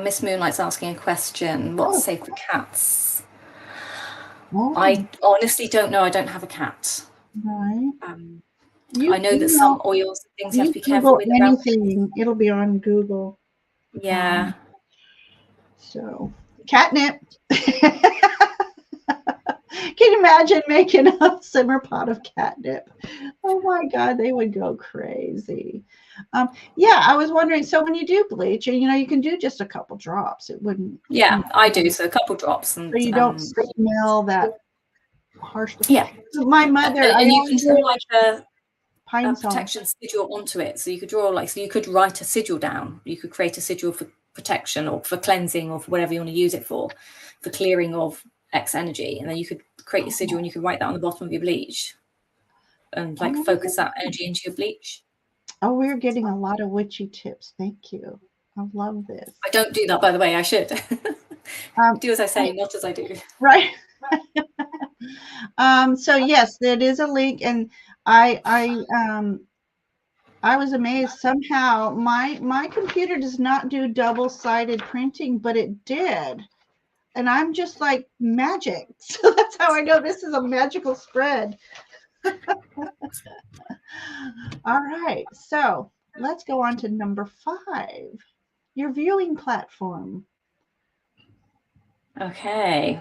Miss Moonlight's asking a question. What's safe for cats? I honestly don't know. I don't have a cat. Right. I know that some oils and things you have to be careful with. Anything, it'll be on Google. Yeah. So catnip. Can you imagine making a simmer pot of catnip? Oh my God, they would go crazy. I was wondering, so when you do bleach, and you know, you can do just a couple drops, it wouldn't. I do. So a couple drops, and so you don't smell that harsh. Yeah. My mother, and you can draw like a pine protection sigil onto it. So you could draw so you could write a sigil down. You could create a sigil for protection, or for cleansing, or for whatever you want to use it for clearing of X energy, and then you could create a sigil and you could write that on the bottom of your bleach and like focus that energy into your bleach. Oh, we're getting a lot of witchy tips. Thank you. I love this. I don't do that, by the way. I should. Do as I say, not as I do. Right. So yes, it is a link, and I was amazed. Somehow my computer does not do double-sided printing, but it did. And I'm just like, magic. So that's how I know this is a magical spread. All right. So let's go on to number 5, your viewing platform. Okay.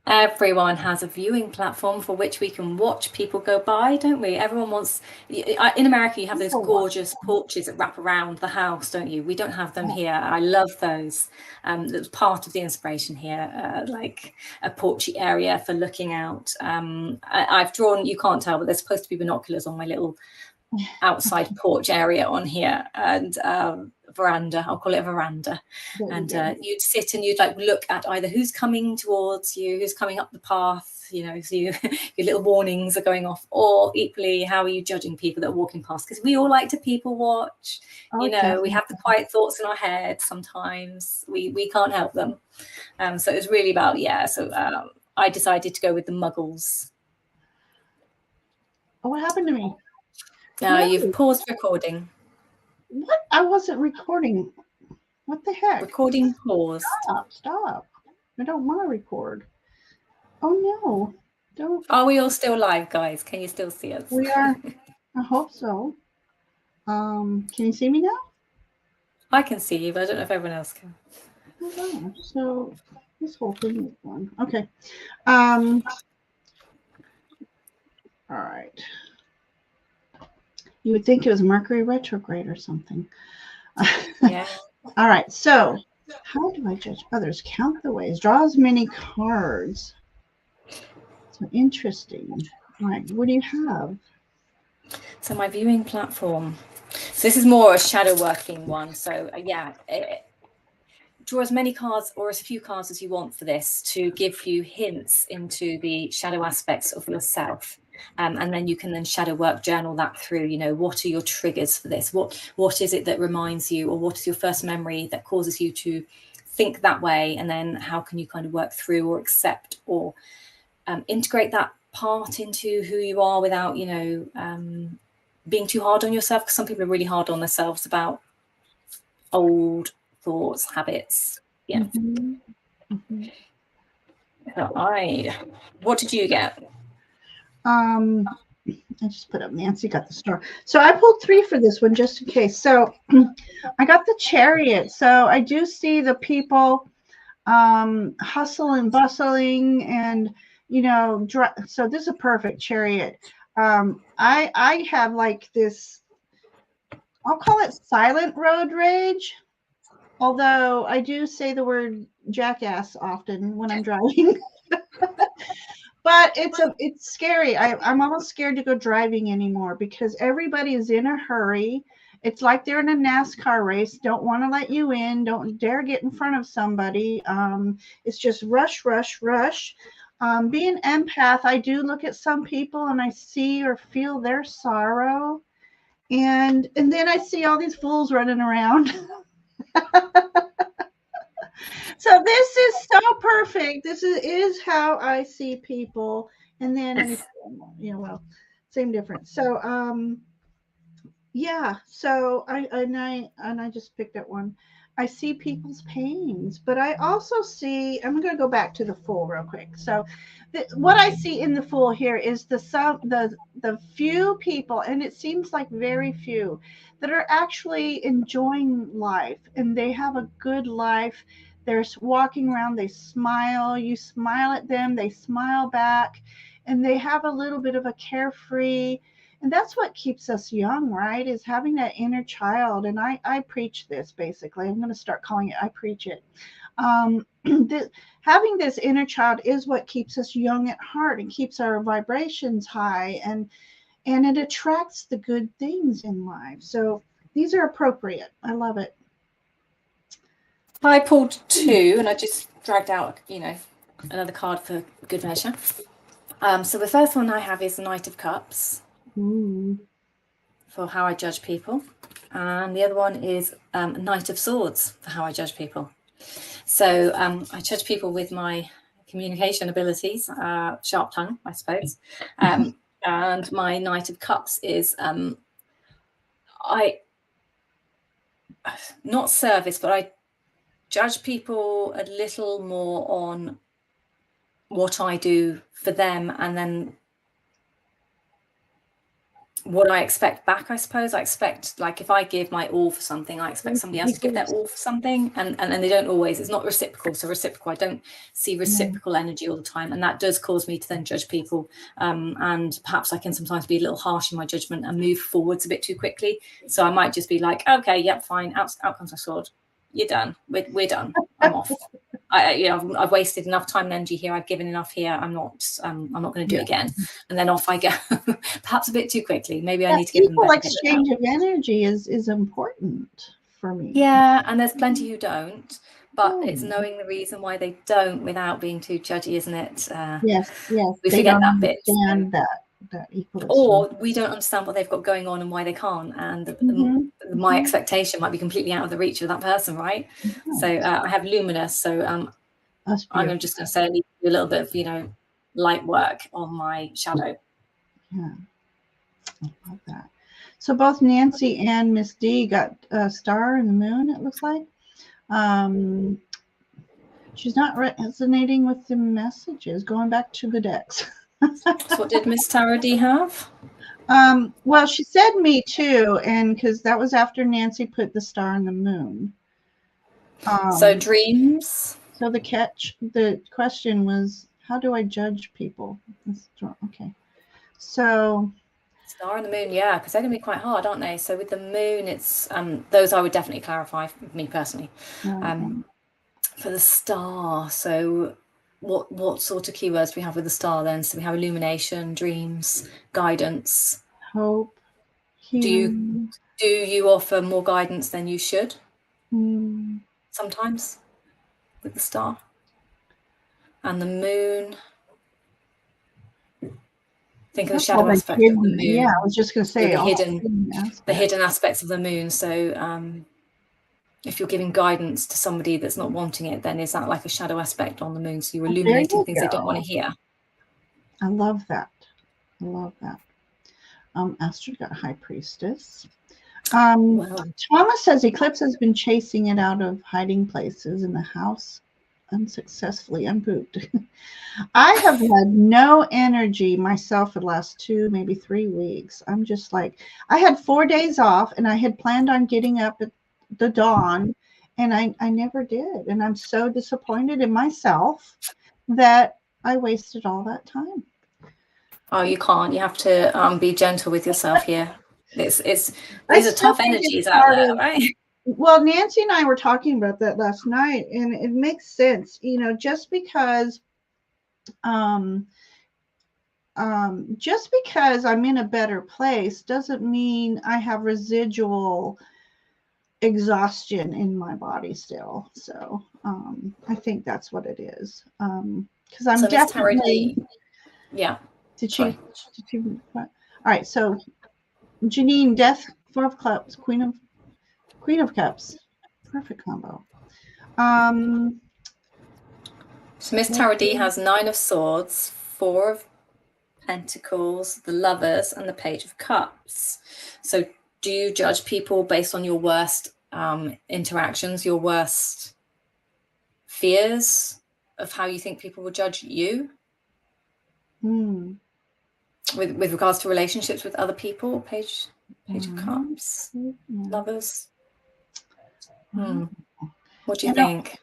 Everyone has a viewing platform for which we can watch people go by, don't we? Everyone wants, in America, you have those gorgeous porches that wrap around the house, don't you? We don't have them here. I love those. That's part of the inspiration here, like a porchy area for looking out. I've drawn, you can't tell, but there's supposed to be binoculars on my little outside porch area on here, and veranda. I'll call it a veranda. And you'd sit and you'd like look at either who's coming towards you, who's coming up the path, you know, so your little warnings are going off, or equally, how are you judging people that are walking past? Because we all like to people watch. You know, we have the quiet thoughts in our head sometimes. We can't help them. So it was really about, so I decided to go with the muggles. Oh, what happened to me? You've paused recording. What? I wasn't recording. What the heck? Recording paused. Stop. I don't want to record. Oh, no. Don't. Are we all still live, guys? Can you still see us? We are. I hope so. Can you see me now? I can see you, but I don't know if everyone else can. Oh, so this whole thing is gone. Okay. All right. You would think it was Mercury retrograde or something. Yeah. All right. So how do I judge others? Count the ways. Draw as many cards. So interesting. All right. What do you have? So my viewing platform. So this is more a shadow working one. So draw as many cards or as few cards as you want for this to give you hints into the shadow aspects of yourself. And then you can then shadow work, journal that through, you know, what are your triggers for this? What is it that reminds you, or what is your first memory that causes you to think that way? And then how can you kind of work through or accept or integrate that part into who you are without, you know, being too hard on yourself? Because some people are really hard on themselves about old thoughts, habits. Yeah. Mm-hmm. So what did you get? I just put up Nancy got the star. So I pulled 3 for this one just in case. So I got the Chariot. So I do see the people hustle and bustling and, you know, so this is a perfect Chariot. I have like this, I'll call it silent road rage. Although I do say the word jackass often when I'm driving. But it's scary. I'm almost scared to go driving anymore because everybody is in a hurry. It's like they're in a NASCAR race. Don't want to let you in. Don't dare get in front of somebody. It's just rush, rush, rush. Being empath, I do look at some people and I see or feel their sorrow. And then I see all these fools running around. So this is so perfect. This is how I see people. And then, you know, well, same difference. So, yeah. So I just picked up one. I see people's pains, but I also see, I'm going to go back to the Fool real quick. So what I see in the Fool here is the few people, and it seems like very few, that are actually enjoying life and they have a good life. They're walking around, they smile, you smile at them, they smile back, and they have a little bit of a carefree. And that's what keeps us young, right? Is having that inner child. And I preach this basically. I'm going to start calling it, I preach it. Having this inner child is what keeps us young at heart and keeps our vibrations high. And it attracts the good things in life. So these are appropriate. I love it. I pulled 2 and I just dragged out, you know, another card for good measure. So the first one I have is Knight of Cups. For how I judge people, and the other one is Knight of Swords for how I judge people. So I judge people with my communication abilities, sharp tongue, I suppose, and my Knight of Cups is not service, but I judge people a little more on what I do for them, and then what I expect back, I suppose. I expect, like, if I give my all for something, I expect somebody else to give their all for something, and they don't always. It's not reciprocal. So reciprocal, I don't see reciprocal energy all the time, and that does cause me to then judge people. And perhaps I can sometimes be a little harsh in my judgment and move forwards a bit too quickly. So I might just be like, okay, yep, fine. Out comes my sword. You're done. We're done. I'm off. I've wasted enough time and energy here. I've given enough here. I'm not going to do it again. And then off I go, perhaps a bit too quickly. Maybe I need to give them equal exchange of energy is important for me. Yeah, and there's plenty who don't, but it's knowing the reason why they don't without being too judgy, isn't it? Yes. We forget that bit. That equal exchange. Or we don't understand what they've got going on and why they can't, and my expectation might be completely out of the reach of that person, right? So I have luminous, so I'm just going to say I need to do a little bit of light work on my shadow. Yeah, I love that. So both Nancy and Miss D got a star and the moon, it looks like. She's not resonating with the messages. Going back to the decks. So what did Miss Tara D have? Well, she said me too, and because that was after Nancy put the star and the moon. So dreams. So the question was, how do I judge people? Okay. So star and the moon, yeah, because they're going to be quite hard, aren't they? So with the moon, it's those I would definitely clarify, me personally. For the star, so what sort of keywords do we have with the star then? So we have illumination, dreams, guidance, hope. Do you offer more guidance than you should? Sometimes with the star and the moon. Think of the shadow aspect of the moon. Yeah, I was just going to say the hidden aspects of the moon. So if you're giving guidance to somebody that's not wanting it, then is that like a shadow aspect on the moon? So you're illuminating things they don't want to hear. I love that. Astrid got High Priestess. Thomas says Eclipse has been chasing it out of hiding places in the house unsuccessfully unpooped. I have had no energy myself for the last 2, maybe 3 weeks. I'm just like, I had 4 days off and I had planned on getting up at the dawn and I never did. And I'm so disappointed in myself that I wasted all that time. Oh, you can't. You have to be gentle with yourself here. These are tough energies out there, right? Well, Nancy and I were talking about that last night, and it makes sense. Just because I'm in a better place doesn't mean I have residual exhaustion in my body still. So I think that's what it is. Because I'm definitely. Yeah. Did she? All right. So Janine, Death, 4 of Cups, Queen of Cups, perfect combo. So Miss Tara D has 9 of Swords, 4 of Pentacles, the Lovers, and the Page of Cups. So do you judge people based on your worst interactions, your worst fears of how you think people will judge you? With regards to relationships with other people, Page of Cups, Lovers. What do you think?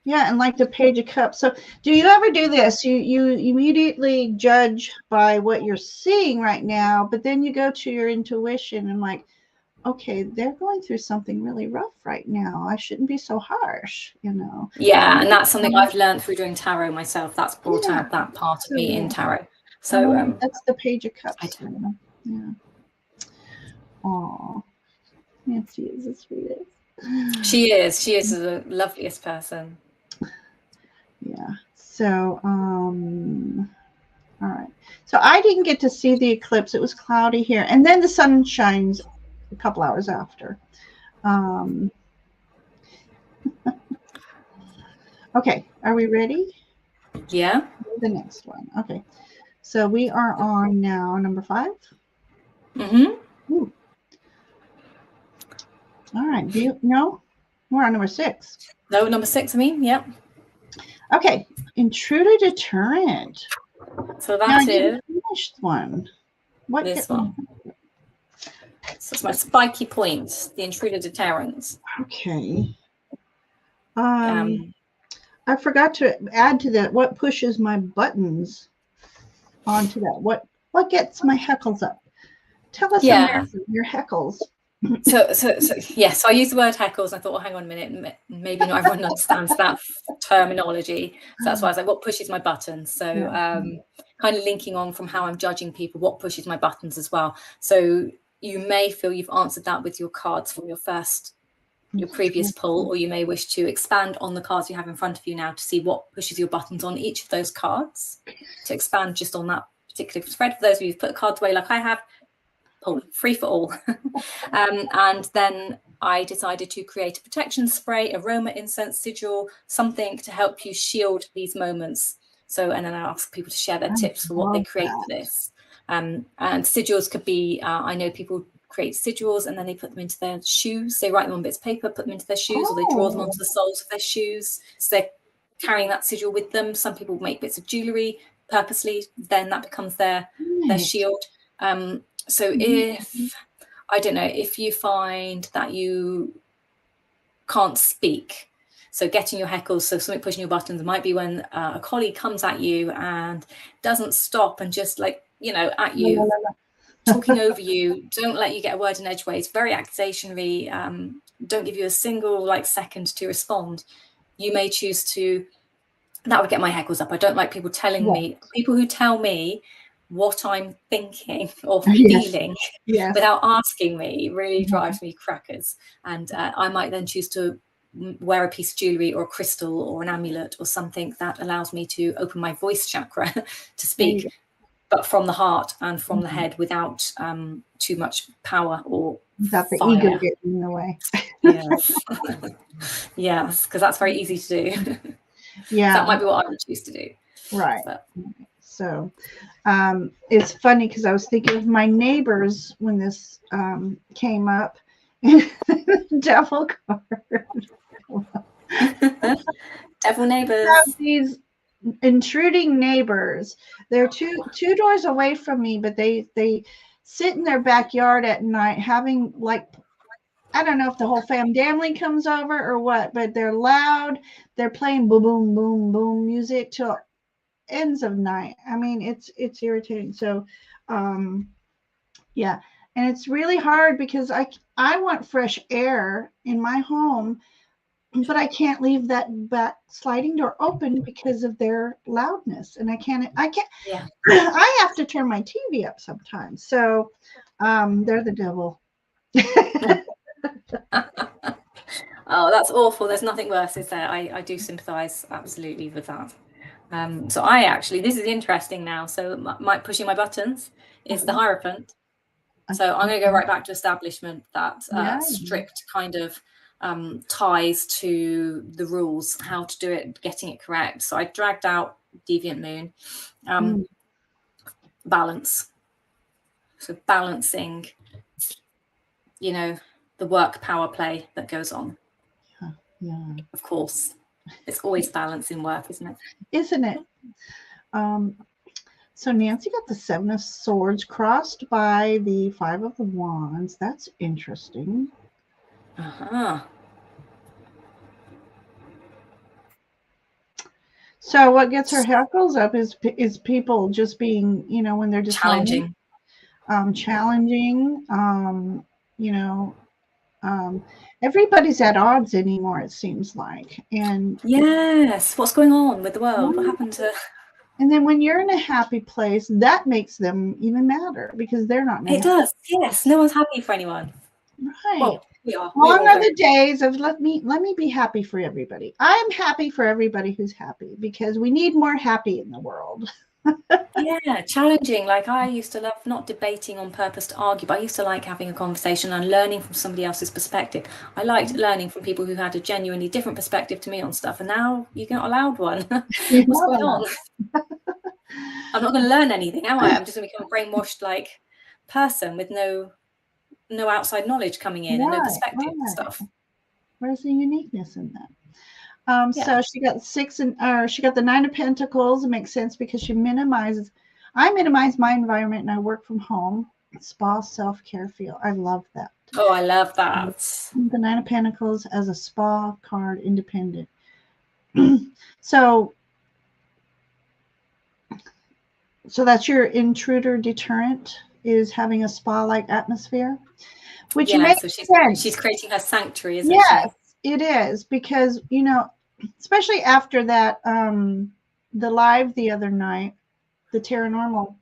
Yeah, and like the Page of Cups. So do you ever do this? You immediately judge by what you're seeing right now, but then you go to your intuition and like, okay, they're going through something really rough right now. I shouldn't be so harsh, Yeah, and that's something I've learned through doing tarot myself. That's brought out that part of me in tarot. So that's the Page of Cups. Yeah. Oh, Nancy is the sweetest. She is the loveliest person. Yeah. So all right. So I didn't get to see the eclipse. It was cloudy here, and then the sun shines a couple hours after. Okay, are we ready? Yeah. The next one. Okay. So we are on now number 5. Ooh. All right. No, we're on number 6. No, number 6. I mean, yep. Okay. Intruder Deterrent. So that's it. Finished one. What this one? So it's my spiky point, the Intruder Deterrent. Okay. I forgot to add to that. What pushes my buttons onto that? What gets my heckles up? Tell us about your heckles. So yes, I use the word heckles. And I thought, well, hang on a minute, maybe not everyone understands that terminology. So that's why I was like, what pushes my buttons? So kind of linking on from how I'm judging people, what pushes my buttons as well. So you may feel you've answered that with your cards from your previous pull, or you may wish to expand on the cards you have in front of you now to see what pushes your buttons on each of those cards, to expand just on that particular spread. For those of you who've put cards away like I have, pull free for all. And then I decided to create a protection spray, aroma incense sigil, something to help you shield these moments. So, and then I ask people to share their tips for what they create for this. And sigils could be, I know people create sigils and then they put them into their shoes. They write them on bits of paper, put them into their shoes, or they draw them onto the soles of their shoes. So they're carrying that sigil with them. Some people make bits of jewelry purposely, then that becomes their shield. So if, I don't know, if you find that you can't speak, so getting your heckles, so something pushing your buttons might be when a colleague comes at you and doesn't stop and just like, you know, at you, talking over you, don't let you get a word in edgeways, very accusationary, don't give you a single like second to respond. You may choose to, that would get my heckles up. I don't like people telling me, people who tell me what I'm thinking or feeling without asking me really drives me crackers. And I might then choose to wear a piece of jewelry or a crystal or an amulet or something that allows me to open my voice chakra to speak, but from the heart and from the head without too much power or without the ego getting in the way. Yes, because that's very easy to do. That might be what I would choose to do. Right. But. So it's funny because I was thinking of my neighbors when this came up. Devil card. Devil neighbors. These intruding neighbors. They're two doors away from me, but they sit in their backyard at night having like, I don't know if the whole family comes over or what, but they're loud. They're playing boom, boom, boom, boom music till ends of night. I mean, it's irritating. So, yeah. And it's really hard because I want fresh air in my home, but I can't leave that back sliding door open because of their loudness. And I can't, yeah. I have to turn my TV up sometimes. So, they're the devil. Oh, that's awful. There's nothing worse, is there? I do sympathize absolutely with that. So I actually, this is interesting now. So my pushing my buttons is the Hierophant. So I'm going to go right back to establishment, that strict kind of ties to the rules, how to do it, getting it correct. So I dragged out Deviant Moon, balance. So balancing, you know, the work power play that goes on. Yeah. Of course. It's always balance in work, isn't it? Isn't it? So Nancy got the 7 of Swords crossed by the 5 of the Wands. That's interesting. So what gets her heckles up is people just being, you know, when they're just challenging, you know, everybody's at odds anymore, it seems like. And yes, what's going on with the world? What happened to? And then when you're in a happy place, that makes them even madder because they're not. It does, yes. No one's happy for anyone. Right. Well, we are. Long are the days of let me be happy for everybody. I'm happy for everybody who's happy because we need more happy in the world. Yeah, challenging. Like I used to love not debating on purpose to argue, but I used to like having a conversation and learning from somebody else's perspective. I liked learning from people who had a genuinely different perspective to me on stuff, and now you're not allowed one. What's going on? I'm not going to learn anything, am I? I'm just going to become a brainwashed like person with no outside knowledge coming in and no perspective and stuff. Where's the uniqueness in that? So she got she got the 9 of Pentacles. It makes sense because I minimize my environment and I work from home. Spa self-care feel. I love that. Oh, I love that. The 9 of Pentacles as a spa card, independent. So that's your intruder deterrent, is having a spa-like atmosphere. which Yeah, makes so sense. she's creating her sanctuary, isn't she? Yes, it is, because, you know, especially after that, the live the other night, the Paranormal,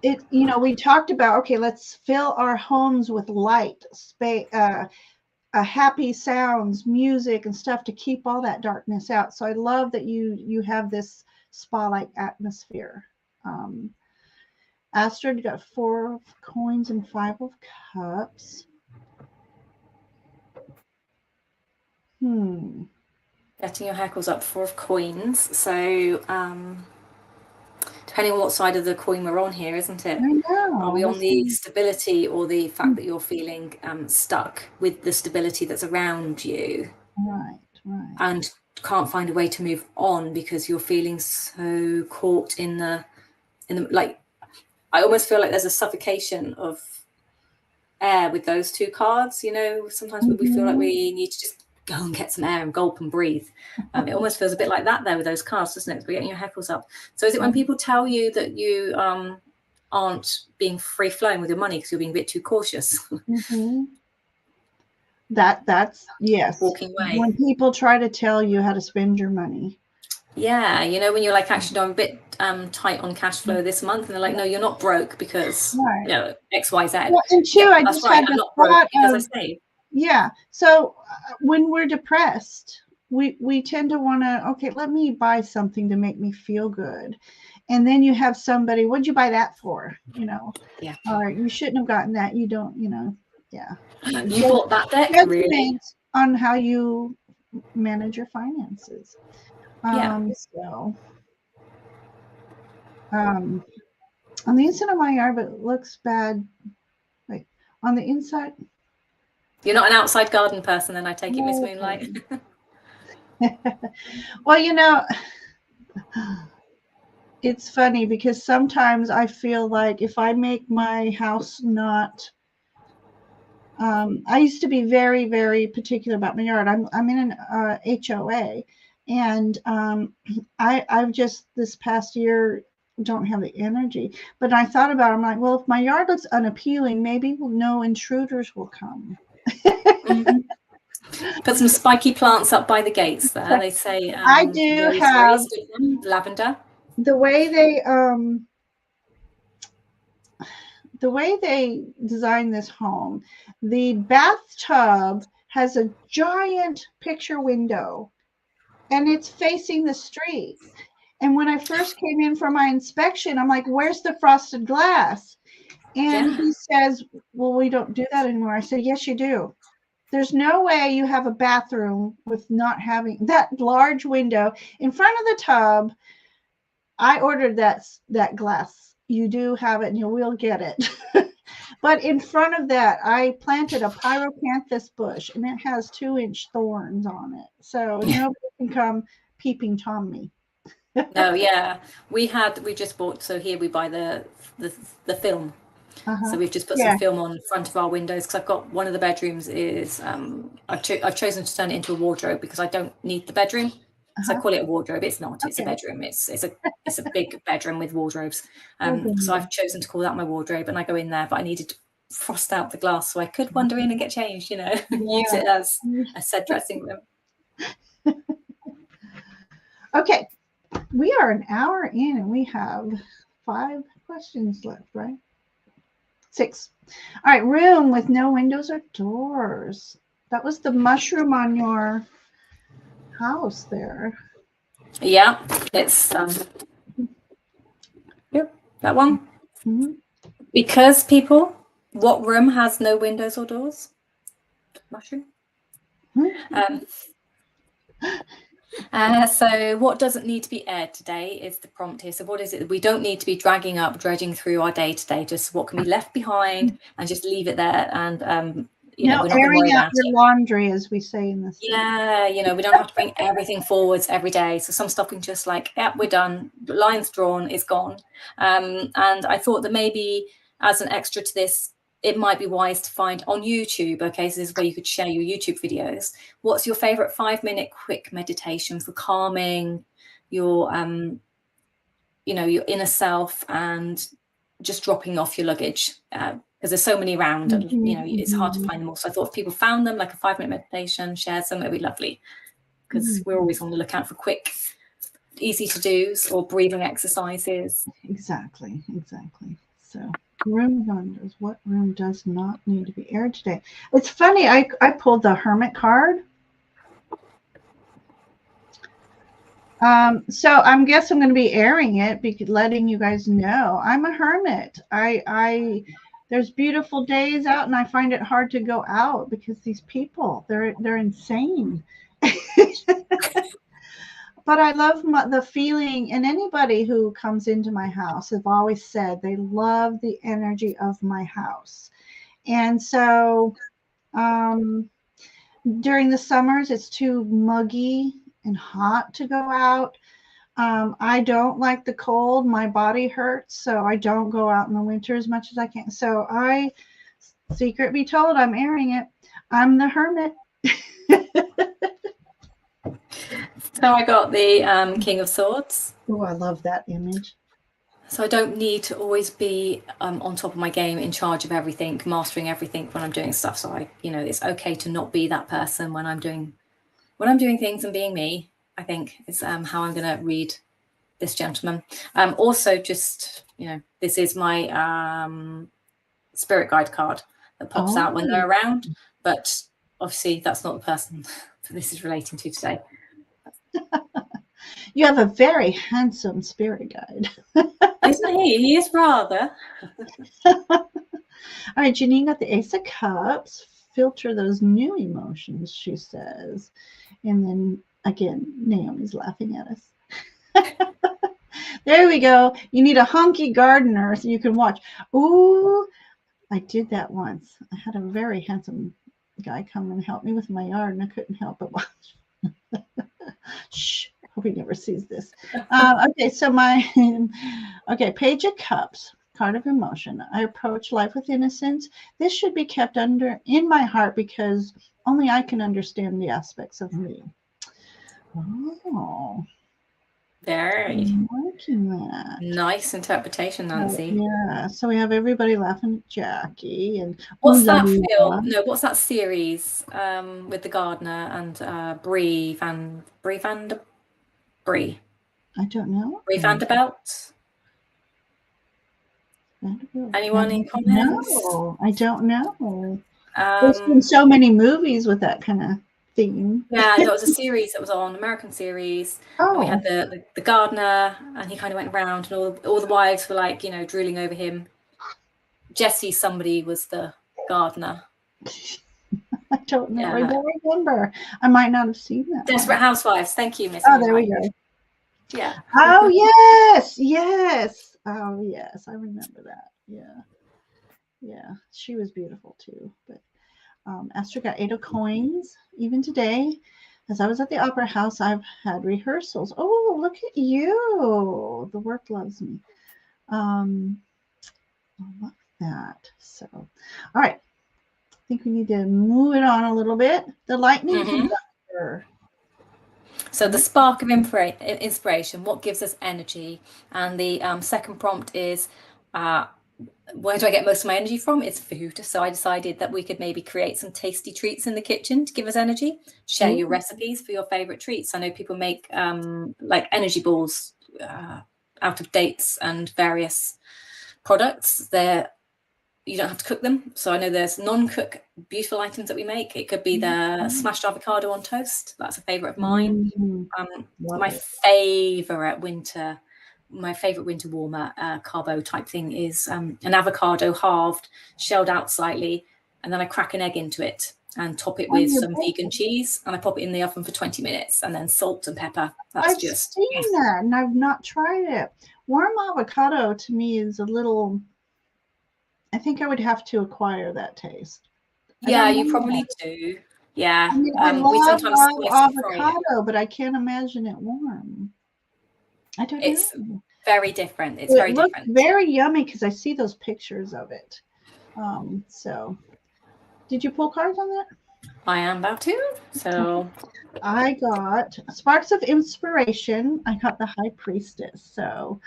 it, you know, we talked about, okay, let's fill our homes with light, space, happy sounds, music, and stuff to keep all that darkness out. So I love that you have this spa-like atmosphere. Astrid got 4 of coins and 5 of cups. Getting your hackles up, 4 of coins. So depending on what side of the coin we're on here, isn't it? I know. Are we on the stability or the fact that you're feeling stuck with the stability that's around you? Right. And can't find a way to move on because you're feeling so caught in the like, I almost feel like there's a suffocation of air with those 2 cards. You know, sometimes we feel like we need to just go and get some air and gulp and breathe. It almost feels a bit like that there with those cards, doesn't it? We're getting your hackles up. So is it when people tell you that you aren't being free flowing with your money because you're being a bit too cautious? That's yes. Walking away. When people try to tell you how to spend your money. Yeah, you know, when you're like, actually, I'm a bit tight on cash flow this month, and they're like, no, you're not broke because you know, X, Y, Z. Well, and two, I that's just right, had I'm the not broke thought because of, I save. Yeah. So when we're depressed, we tend to want to, okay, let me buy something to make me feel good. And then you have somebody, what'd you buy that for? You know, Yeah. Or you shouldn't have gotten that. You don't, you know, yeah. You bought that deck, really? On how you manage your finances. So, on the inside of my yard, but it looks bad. Wait, on the inside. You're not an outside garden person, then, I take it, Miss Moonlight. Well, you know, it's funny because sometimes I feel like if I make my house not, I used to be very, very particular about my yard. I'm in an HOA, and I've just this past year don't have the energy. But I thought about it, I'm like, well, if my yard looks unappealing, maybe no intruders will come. Put some spiky plants up by the gates there. They say I do have lavender. The way they designed this home, the bathtub has a giant picture window and it's facing the street. And when I first came in for my inspection, I'm like, where's the frosted glass? And he says, well, we don't do that anymore. I said, yes, you do. There's no way you have a bathroom with not having that large window in front of the tub. I ordered that glass. You do have it, and you will get it. But in front of that, I planted a pyrocanthus bush, and it has 2-inch thorns on it, so nobody can come peeping Tom me. No, yeah, we just bought. So here we buy the film. So we've just put some film on the front of our windows because I've got one of the bedrooms is I've chosen to turn it into a wardrobe because I don't need the bedroom. So I call it a wardrobe. It's not. It's a bedroom. It's a big bedroom with wardrobes. So I've chosen to call that my wardrobe, and I go in there. But I needed to frost out the glass so I could wander in and get changed. You know, use it as a said dressing room. Okay, we are an hour in, and we have 5 questions left, right? 6. All right, room with no windows or doors. That was the mushroom on your house there. Yeah, it's yep, that one. Because people, what room has no windows or doors? Mushroom. So what doesn't need to be aired today is the prompt here. So what is it that we don't need to be dredging through our day to day? Just what can be left behind and just leave it there. And you know, we're not airing worry out about your laundry, as we say in this. Yeah, you know, we don't have to bring everything forwards every day. So some stuff we can just like, yeah, we're done. Lines drawn, it's gone. And I thought that maybe as an extra to this, it might be wise to find on YouTube. Okay, so this is where you could share your YouTube videos. What's your favorite 5-minute quick meditation for calming your, you know, your inner self and just dropping off your luggage because there's so many around, and you know, it's hard to find them all. So I thought if people found them, like a 5-minute meditation, shared some, it'd be lovely, because we're always on the lookout for quick, easy to do's or breathing exercises. Exactly. So room wonders, what room does not need to be aired today? It's funny, I pulled the Hermit card. So I guess I'm going to be airing it, because letting you guys know I'm a hermit. There's beautiful days out, and I find it hard to go out because these people, they're insane. But I love the feeling, and anybody who comes into my house have always said they love the energy of my house. And so during the summers, it's too muggy and hot to go out. I don't like the cold. My body hurts, so I don't go out in the winter as much as I can. So secret be told, I'm airing it. I'm the hermit. So I got the King of Swords. Oh, I love that image. So I don't need to always be on top of my game, in charge of everything, mastering everything when I'm doing stuff. So it's okay to not be that person when I'm doing things, and being me, I think, is how I'm going to read this gentleman. Also, just, this is my spirit guide card that pops out when they're around. But obviously, that's not the person that this is relating to today. You have a very handsome spirit guide. Isn't he? He is rather. All right, Janine got the Ace of Cups. Filter those new emotions, she says. And then, again, Naomi's laughing at us. There we go. You need a hunky gardener so you can watch. Ooh, I did that once. I had a very handsome guy come and help me with my yard, and I couldn't help but watch. Shh. Hope he never sees this. Okay, so Page of Cups, card of emotion. I approach life with innocence. This should be kept in my heart, because only I can understand the aspects of me. Oh, very I'm liking that. Nice interpretation, Nancy. Yeah. So we have everybody laughing at Jackie. And what's that film? No, what's that series with the gardener and Brie? I don't know. Brie Vanderbilt? Anyone in comments? No, I don't know. There's been so many movies with that kind of theme. Yeah, there was a series that was on, American series. And we had the gardener, and he kind of went around, and all the wives were like, drooling over him. Jessie somebody was the gardener. I don't know. Yeah. I don't remember. I might not have seen that. Desperate Housewives. Thank you, Miss. Oh, there we go. Yeah. Oh, yes. Oh, yes. I remember that. Yeah. She was beautiful too. But Esther got 8 of coins. Even today, as I was at the opera house, I've had rehearsals. Oh, look at you. The work loves me. I love that. So, all right. I think we need to move it on a little bit. The lightning conductor. So the spark of inspiration, what gives us energy? And the second prompt is, where do I get most of my energy from? It's food. So I decided that we could maybe create some tasty treats in the kitchen to give us energy. Share your recipes for your favorite treats. I know people make like energy balls out of dates and various products. You don't have to cook them. So I know there's non-cook beautiful items that we make. It could be the smashed avocado on toast. That's a favorite of mine. My favorite winter warmer carbo type thing is an avocado halved, shelled out slightly, and then I crack an egg into it and top it with some vegan cheese, and I pop it in the oven for 20 minutes, and then salt and pepper. I've seen that, and I've not tried it. Warm avocado to me is a little... I think I would have to acquire that taste. Yeah, you probably do. Yeah. I mean, I love avocado, but I can't imagine it warm. I don't know. It's very different. It's very different. Very yummy, because I see those pictures of it. So, did you pull cards on that? I am about to. So, I got Sparks of Inspiration. I got the High Priestess. So,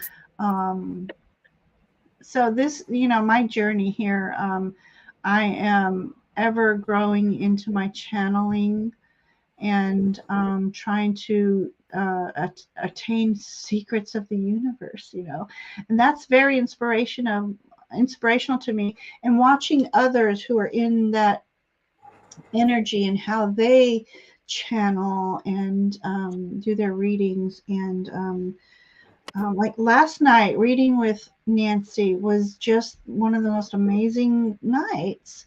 so this, my journey here, I am ever growing into my channeling and trying to attain secrets of the universe, and that's very inspirational to me. And watching others who are in that energy and how they channel and do their readings. And like last night, reading with Nancy was just one of the most amazing nights.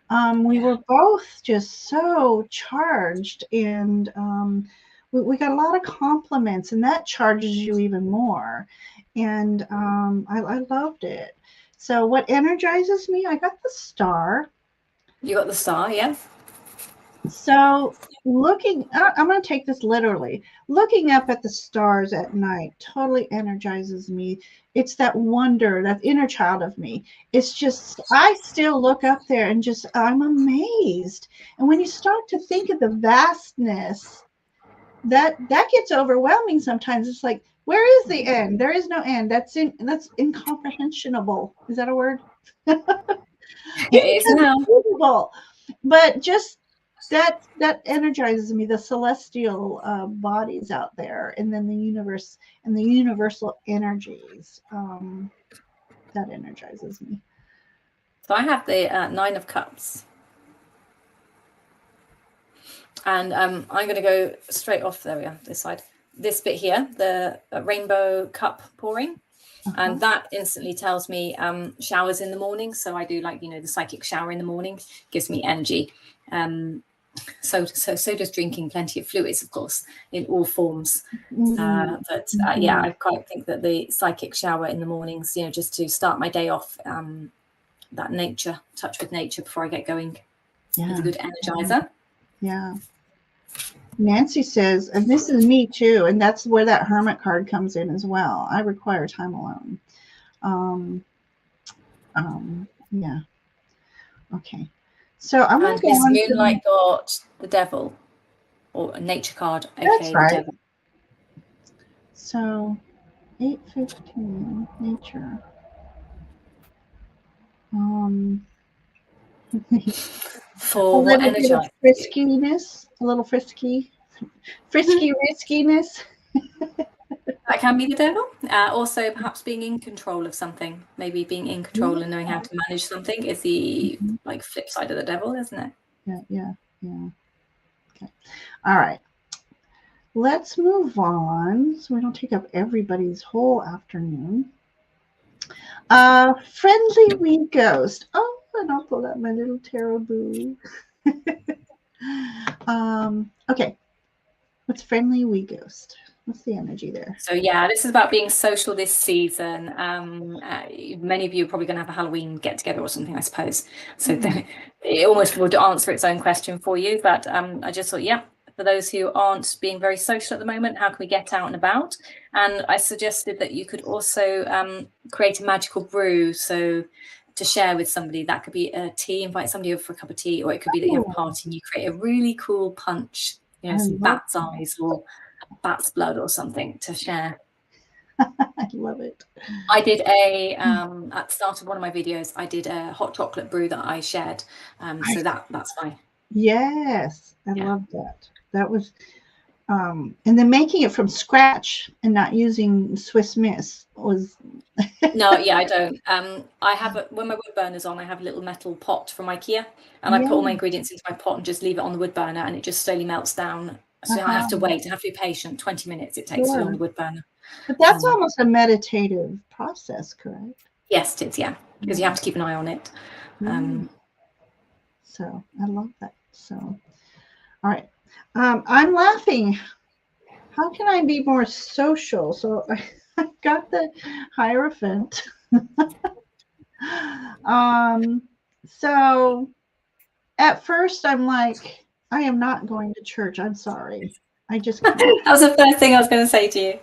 We were both just so charged, and we got a lot of compliments, and that charges you even more. And I loved it. So what energizes me? I got the star. You got the star, yeah. So I'm going to take this literally. Looking up at the stars at night totally energizes me. It's that wonder, that inner child of me. It's just, I still look up there and just, I'm amazed. And when you start to think of the vastness, that gets overwhelming sometimes. It's like, where is the end? There is no end. That's incomprehensible. Is that a word? It is now. But just that energizes me, the celestial bodies out there, and then the universe and the universal energies, that energizes me. So I have the 9 of Cups, and I'm going to go straight off. There we are, this side, this bit here, the rainbow cup pouring. And that instantly tells me showers in the morning. So I do, like, the psychic shower in the morning gives me energy. So does drinking plenty of fluids, of course, in all forms. But yeah, I quite think that the psychic shower in the mornings, just to start my day off, that touch with nature before I get going, is a good energizer. Yeah. Nancy says, and this is me too, and that's where that Hermit card comes in as well. I require time alone. Yeah. Okay. So I'm going to go on. Moonlight got the Devil, or a nature card. Okay, that's right. The Devil. So 8:15 nature. For what energy? Friskiness, a little frisky riskiness. That can be the Devil. Also, perhaps being in control of something. Maybe being in control and knowing how to manage something is the like flip side of the Devil, isn't it? Yeah. Okay. All right. Let's move on so we don't take up everybody's whole afternoon. Friendly wee ghost. Oh, and I'll pull out my little tarot boo. Okay. What's friendly wee ghost? What's the energy there? So yeah, this is about being social this season. Many of you are probably going to have a Halloween get together or something, I suppose. So it almost would answer its own question for you. But I just thought, yeah, for those who aren't being very social at the moment, how can we get out and about? And I suggested that you could also create a magical brew. So to share with somebody, that could be a tea, invite somebody over for a cup of tea, or it could be that you have a party and you create a really cool punch, some bat's eyes or bat's blood or something to share. I love it. I did a at the start of one of my videos, I did a hot chocolate brew that I shared. So that's fine. Yes, I love that. That was and then making it from scratch and not using Swiss Miss was No, yeah, I don't. I have when my wood burner's on, I have a little metal pot from IKEA, and I put all my ingredients into my pot and just leave it on the wood burner, and it just slowly melts down. So I have to wait. I have to be patient. 20 minutes it takes on the wood burner. But that's almost a meditative process, correct? Yes, it is. Yeah, because you have to keep an eye on it. So I love that. So, all right. I'm laughing. How can I be more social? So I got the Hierophant. So at first I'm like, I am not going to church. I'm sorry. I just can't. That was the first thing I was going to say to you.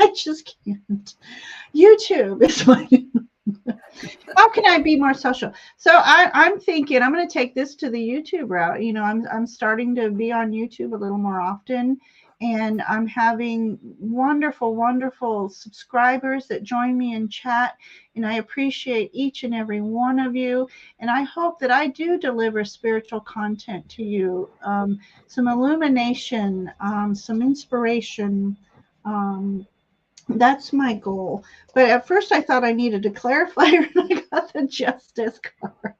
I just can't. YouTube is my. How can I be more social? So I'm thinking I'm going to take this to the YouTube route. I'm starting to be on YouTube a little more often, And I'm having wonderful, wonderful subscribers that join me in chat. And I appreciate each and every one of you. And I hope that I do deliver spiritual content to you, some illumination, some inspiration. That's my goal. But at first I thought I needed a clarifier, and I got the justice card.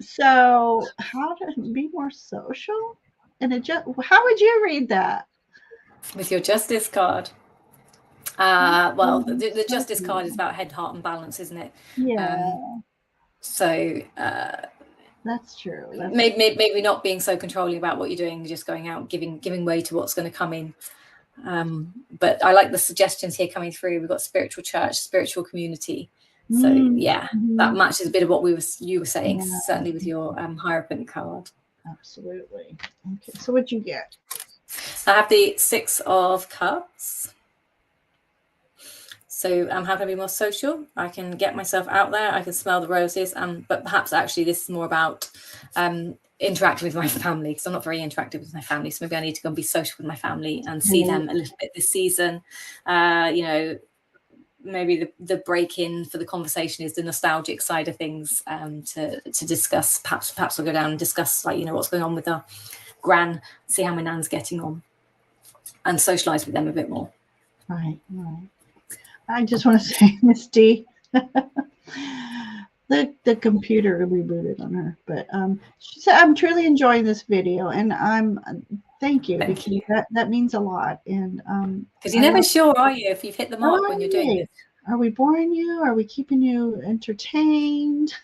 So how to be more social and adjust. How would you read that? With your justice card. Well, the justice card is about head, heart, and balance, isn't it? Yeah. So that's true. Maybe not being so controlling about what you're doing, just going out, giving way to what's going to come in. But I like the suggestions here coming through. We've got spiritual church, spiritual community. So yeah, that matches a bit of what you were saying, certainly with your Hierophant card. Absolutely. Okay, so what'd you get? I have the 6 of Cups. So how can I be more social? I can get myself out there. I can smell the roses. But perhaps actually this is more about interacting with my family, because I'm not very interactive with my family. So maybe I need to go and be social with my family and see them a little bit this season. Maybe the break-in for the conversation is the nostalgic side of things, to discuss. Perhaps we'll go down and discuss, like, what's going on with our gran, see how my nan's getting on, and socialise with them a bit more. Right. I just want to say, Miss D, the computer rebooted on her, but she said, I'm truly enjoying this video, and thank you, because that means a lot. And because you're never sure, are you, if you've hit the mark when you're doing it? Are we boring you? Are we keeping you entertained?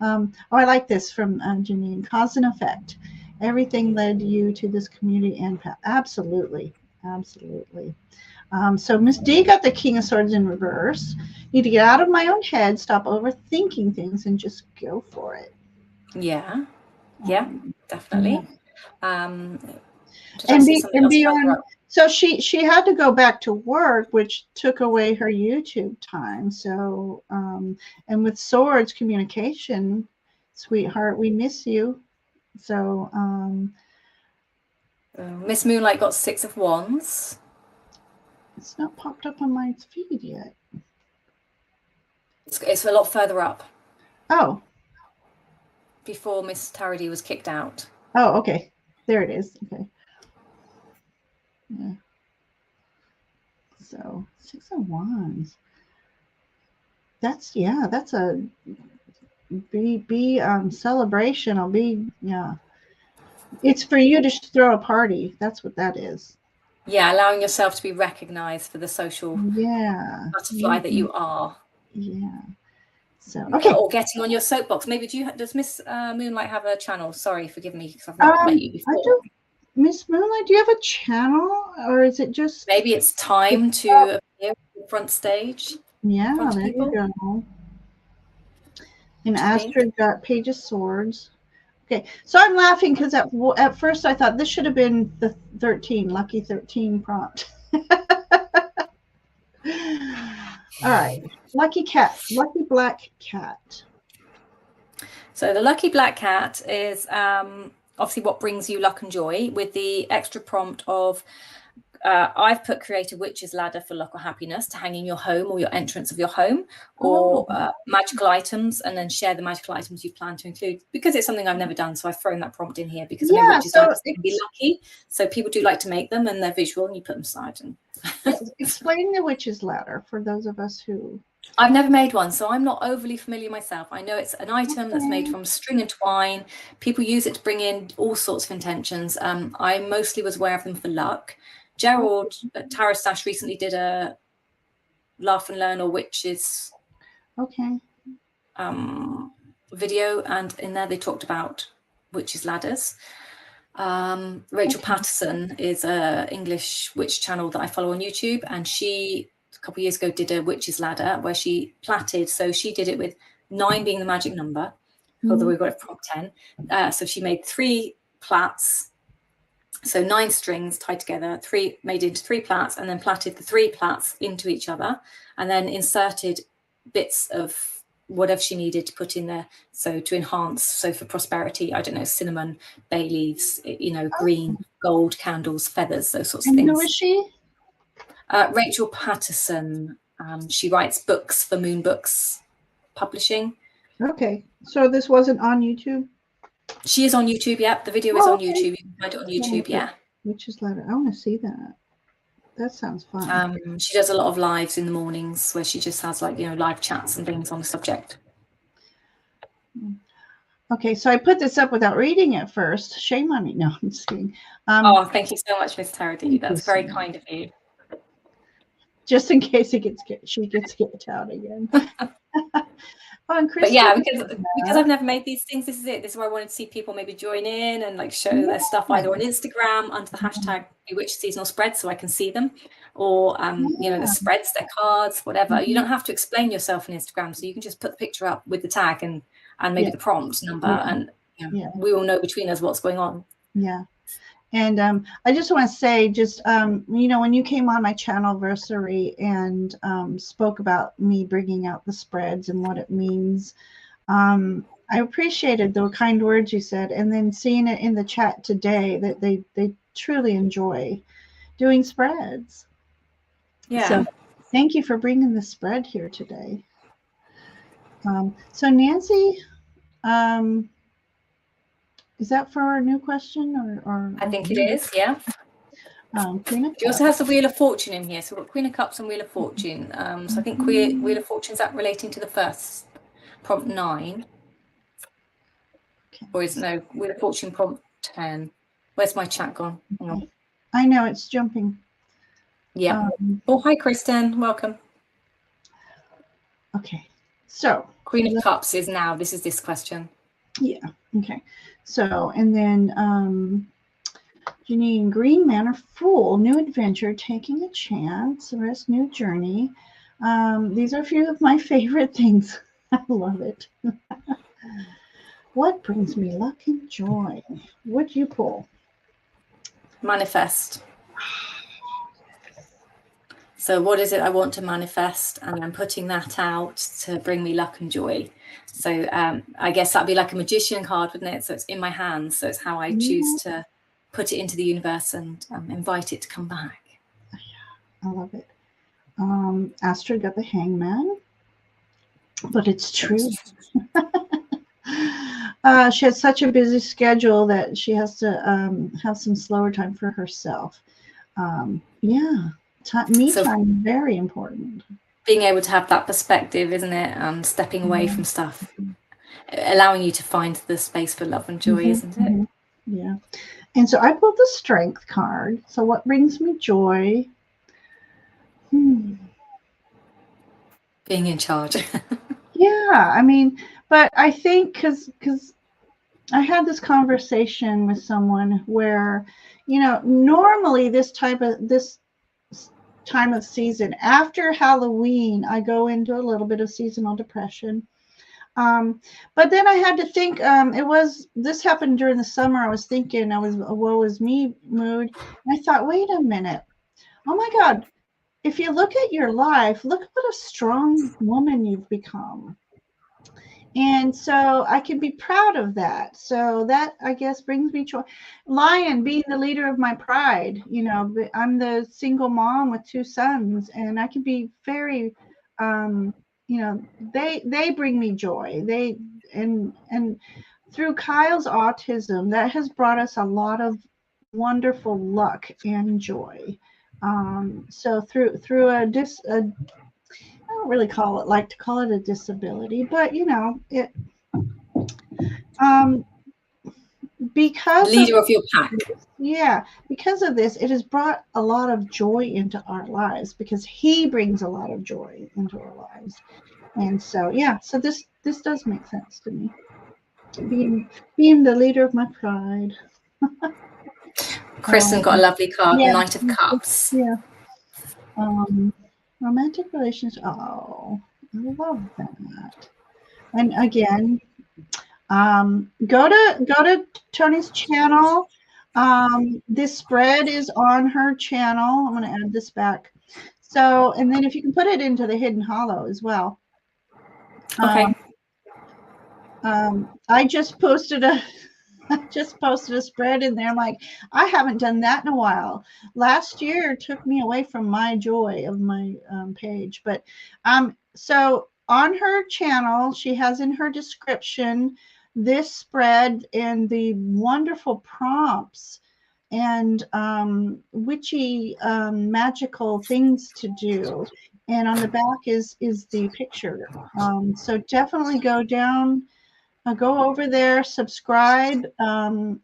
I like this from Janine. Cause and effect. Everything led you to this community and path. Absolutely. So Miss D got the King of Swords in reverse. Need to get out of my own head, stop overthinking things, and just go for it. Yeah, definitely. And be on. So she had to go back to work, which took away her YouTube time. So and with swords communication, sweetheart, we miss you. So Miss Moonlight got 6 of Wands. It's not popped up on my feed yet. It's a lot further up. Oh. Before Miss Tarady was kicked out. Oh, okay. There it is. Okay. Yeah. So 6 of Wands. That's a celebration. It's for you to throw a party. That's what that is. Yeah, allowing yourself to be recognized for the social butterfly that you are. Yeah. So okay. Or getting on your soapbox. Maybe does Miss Moonlight have a channel? Sorry, forgive me, because I've not met you before. I do. Miss Moonlight, do you have a channel, or is it just maybe it's time to appear on the front stage? Yeah, there you go. And Astrid got Page of Swords. Okay, so I'm laughing because at first I thought this should have been the 13, lucky 13 prompt. All right, lucky black cat. So the lucky black cat is obviously what brings you luck and joy, with the extra prompt of I've put create a witch's ladder for luck or happiness to hang in your home or your entrance of your home, or magical items, and then share the magical items you plan to include, because it's something I've never done. So I've thrown that prompt in here because I know witches ladders can be lucky. So people do like to make them, and they're visual, and you put them aside. And explain the witch's ladder for those of us who... I've never made one, so I'm not overly familiar myself. I know it's an item that's made from string and twine. People use it to bring in all sorts of intentions. I mostly was aware of them for luck. Gerald at Tarot Stash recently did a Laugh and Learn or Witches video, and in there they talked about witches' ladders. Rachel Patterson is an English witch channel that I follow on YouTube, and she a couple of years ago did a witch's ladder where she plaited. So she did it with 9 being the magic number, although we've got it from 10. So she made 3 plaits, so 9 strings tied together, 3 made into 3 plaits, and then plaited the 3 plaits into each other, and then inserted bits of whatever she needed to put in there. So to enhance, so for prosperity, I don't know, cinnamon, bay leaves, you know, green, gold, candles, feathers, those sorts of things. Who is she? Rachel Patterson. She writes books for Moon Books Publishing. Okay, so this wasn't on YouTube? She is on YouTube, yeah. The video is on YouTube. You can find it on YouTube, yeah. Witch's Ladder. I want to see that. That sounds fun. She does a lot of lives in the mornings where she just has, like, you know, live chats and things on the subject. Okay, so I put this up without reading it first. Shame on me. No, I'm just kidding. Oh, thank you so much, Miss Tarady. That's very kind of you. Just in case she gets kicked out again. But yeah, because I've never made these things, this is it. This is where I wanted to see people maybe join in and like show their stuff either on Instagram under the hashtag Bewitched Seasonal Spreads, so I can see them, or you know, the spreads, their cards, whatever. You don't have to explain yourself on Instagram, so you can just put the picture up with the tag and maybe the prompt number, and you know, we will know between us what's going on. Yeah. And I just want to say, just, you know, when you came on my channelversary and spoke about me bringing out the spreads and what it means, I appreciated the kind words you said. And then seeing it in the chat today that they truly enjoy doing spreads. Yeah. So thank you for bringing the spread here today. So Nancy, is that for our new question or I think it is, yeah. She also has the Wheel of Fortune in here. So we've got Queen of Cups and Wheel of Fortune. So I think Wheel of Fortune, is that relating to the first prompt 9? Okay. Or is no Wheel of Fortune prompt 10? Where's my chat gone? Hang on. I know it's jumping. Yeah. Oh, hi, Kristen. Welcome. Okay. So Queen of Cups is now. This is this question. Yeah. Okay. So, and then Janine, Green Manor Fool, new adventure, taking a chance, rest, new journey. These are a few of my favorite things. I love it. What brings me luck and joy? What'd you pull? Manifest. So what is it I want to manifest? And I'm putting that out to bring me luck and joy. So I guess that'd be like a magician card, wouldn't it? So it's in my hands. So it's how I choose to put it into the universe and invite it to come back. Yeah, I love it. Astrid got the Hangman, but it's true. She has such a busy schedule that she has to have some slower time for herself. Yeah, me time, very important. Being able to have that perspective, isn't it? Stepping away from stuff, allowing you to find the space for love and joy, isn't it? Yeah. And so I pulled the Strength card. So what brings me joy? Being in charge. Yeah, I mean, but I think because I had this conversation with someone where, you know, normally this time of season after Halloween, I go into a little bit of seasonal depression. But then I had to think, this happened during the summer. I was thinking I was a woe is me mood. And I thought, wait a minute. Oh my God. If you look at your life, look what a strong woman you've become. And so I can be proud of that. So that, I guess, brings me joy. Lion, being the leader of my pride, you know, I'm the single mom with 2 sons, and I can be very, you know, they bring me joy. And through Kyle's autism, that has brought us a lot of wonderful luck and joy. So through I don't really like to call it a disability, but you know, it because leader of your pack. Yeah, because of this, it has brought a lot of joy into our lives because he brings a lot of joy into our lives. And so yeah, so this does make sense to me. Being the leader of my pride. Kristen got a lovely card, Knight of Cups. Yeah. Romantic relations. Oh, I love that. And again, go to Tony's channel. This spread is on her channel. I'm going to add this back. So, and then if you can put it into the Hidden Hollow as well. Okay. I just posted a spread in there. I'm like, I haven't done that in a while. Last year took me away from my joy of my page. But so on her channel, she has in her description this spread and the wonderful prompts and witchy magical things to do. And on the back is the picture. So definitely go over there, subscribe,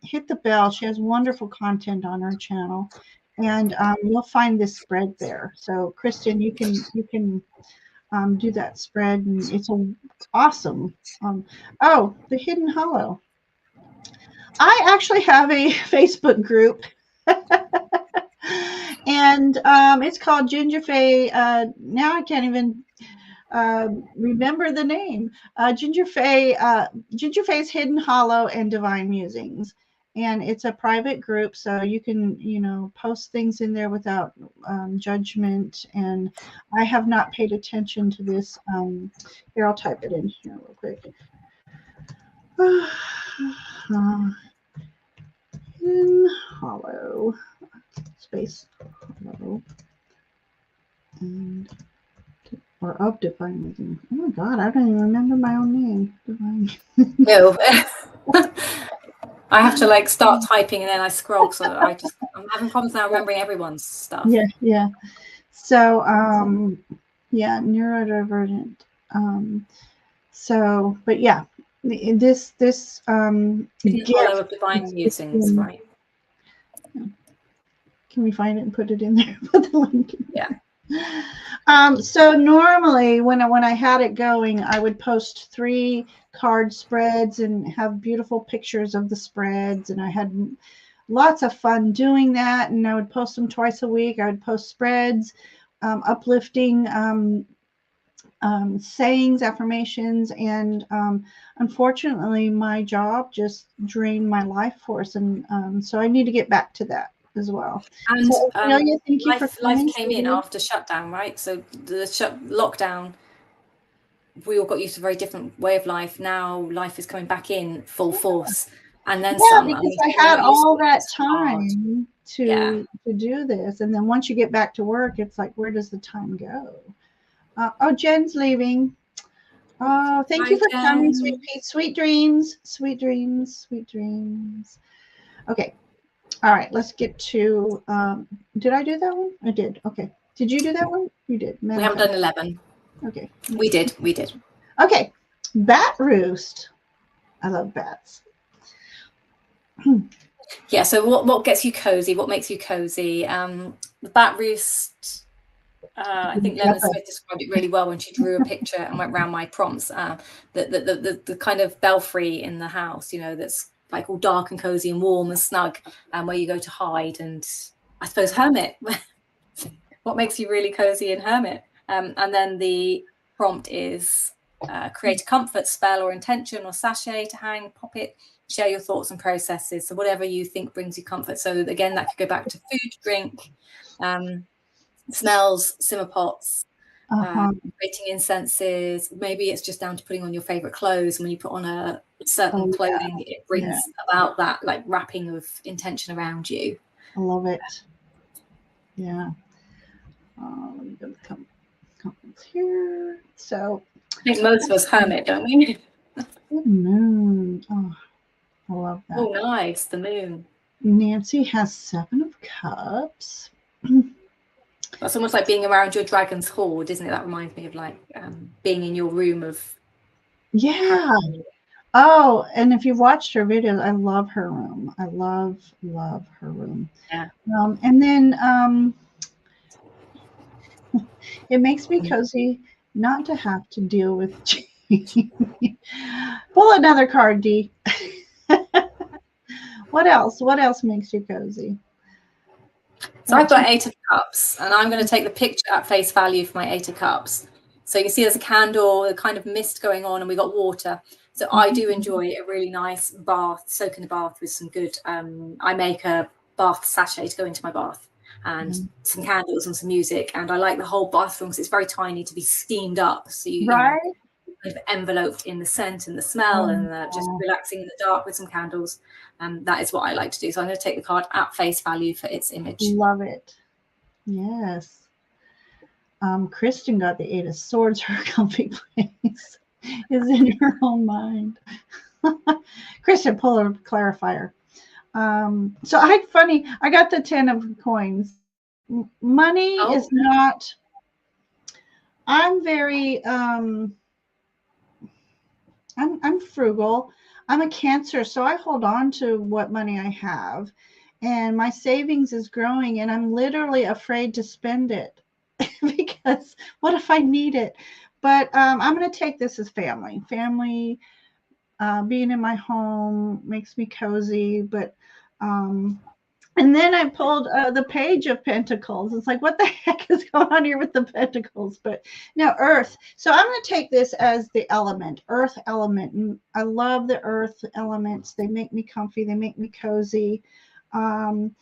hit the bell. She has wonderful content on her channel, and you'll find this spread there. So, Kristen, you can do that spread, and it's awesome. Oh, the Hidden Hollow. I actually have a Facebook group. And it's called Ginger Fae. Now I can't even remember the name. Ginger Fae's Hidden Hollow and Divine Musings. And it's a private group, so you can, post things in there without judgment. And I have not paid attention to this. Here, I'll type it in here real quick. Hidden Hollow. Space hollow and or of Divine Musings. Oh my God, I don't even remember my own name. Divine. No. I have to start typing and then I scroll, so I'm having problems now remembering everyone's stuff. Yeah. So neurodivergent. But yeah, this Hollow of Divine Musings, right? Can we find it and put it in there? Put the link in. Yeah. So normally when I had it going, I would post 3 card spreads and have beautiful pictures of the spreads. And I had lots of fun doing that. And I would post them twice a week. I would post spreads, uplifting sayings, affirmations. And unfortunately, my job just drained my life force. And so I need to get back to that as well. And so, thank you life came in after shutdown, right? So the lockdown, we all got used to a very different way of life. Now life is coming back in full force, and then some. Because I had all that time to do this, and then once you get back to work, it's like, where does the time go? Jen's leaving. Oh, thank you for coming, Sweet Pete. Sweet dreams, sweet dreams, sweet dreams. Okay. All right, let's get to, did I do that one? I did. Okay. Did you do that one? You did. We haven't done 11. Okay. We did. Okay. Bat roost. I love bats. Yeah, so what gets you cozy? What makes you cozy? The bat roost, I think Lena Smith described it really well when she drew a picture and went around my prompts. The kind of belfry in the house, that's all dark and cozy and warm and snug, and where you go to hide. And I suppose hermit. What makes you really cozy and hermit? And then the prompt is create a comfort spell or intention or sachet to hang, pop it, share your thoughts and processes. So whatever you think brings you comfort. So again, that could go back to food, drink, smells, simmer pots, creating incenses. Maybe it's just down to putting on your favorite clothes. When you put on a certain clothing, it brings about that wrapping of intention around you. I love it. Yeah. Let me go to comments here. So I think most of us hermit, don't we? The moon. Oh, I love that. Oh, nice. The moon. Nancy has 7 of Cups. That's almost like being around your dragon's hoard, isn't it? That reminds me of being in your room of. Yeah. Oh, and if you've watched her videos, I love her room. I love her room. Yeah. And then it makes me cozy not to have to deal with. Pull another card, Dee. What else? What else makes you cozy? So I've got 8 of Cups, and I'm going to take the picture at face value for my 8 of Cups. So you can see there's a candle, a kind of mist going on, and we got water. So I do enjoy a really nice bath, soak in the bath with some good, I make a bath sachet to go into my bath, and some candles and some music. And I like the whole bathroom because it's very tiny to be steamed up. So you, right. kind of enveloped in the scent and the smell, and just relaxing in the dark with some candles. That is what I like to do. So I'm going to take the card at face value for its image. Love it. Yes. Kristen got the 8 of Swords. Her comfy place is in her own mind. Kristen, pull a clarifier. So I got the 10 of coins. Money is not, I'm very, I'm frugal. I'm a Cancer, so I hold on to what money I have, and my savings is growing, and I'm literally afraid to spend it because what if I need it? But I'm going to take this as family. Family, being in my home makes me cozy, but and then I pulled the Page of Pentacles. It's like, what the heck is going on here with the Pentacles? But now Earth. So I'm going to take this as the element, Earth element. And I love the Earth elements. They make me comfy. They make me cozy. I'm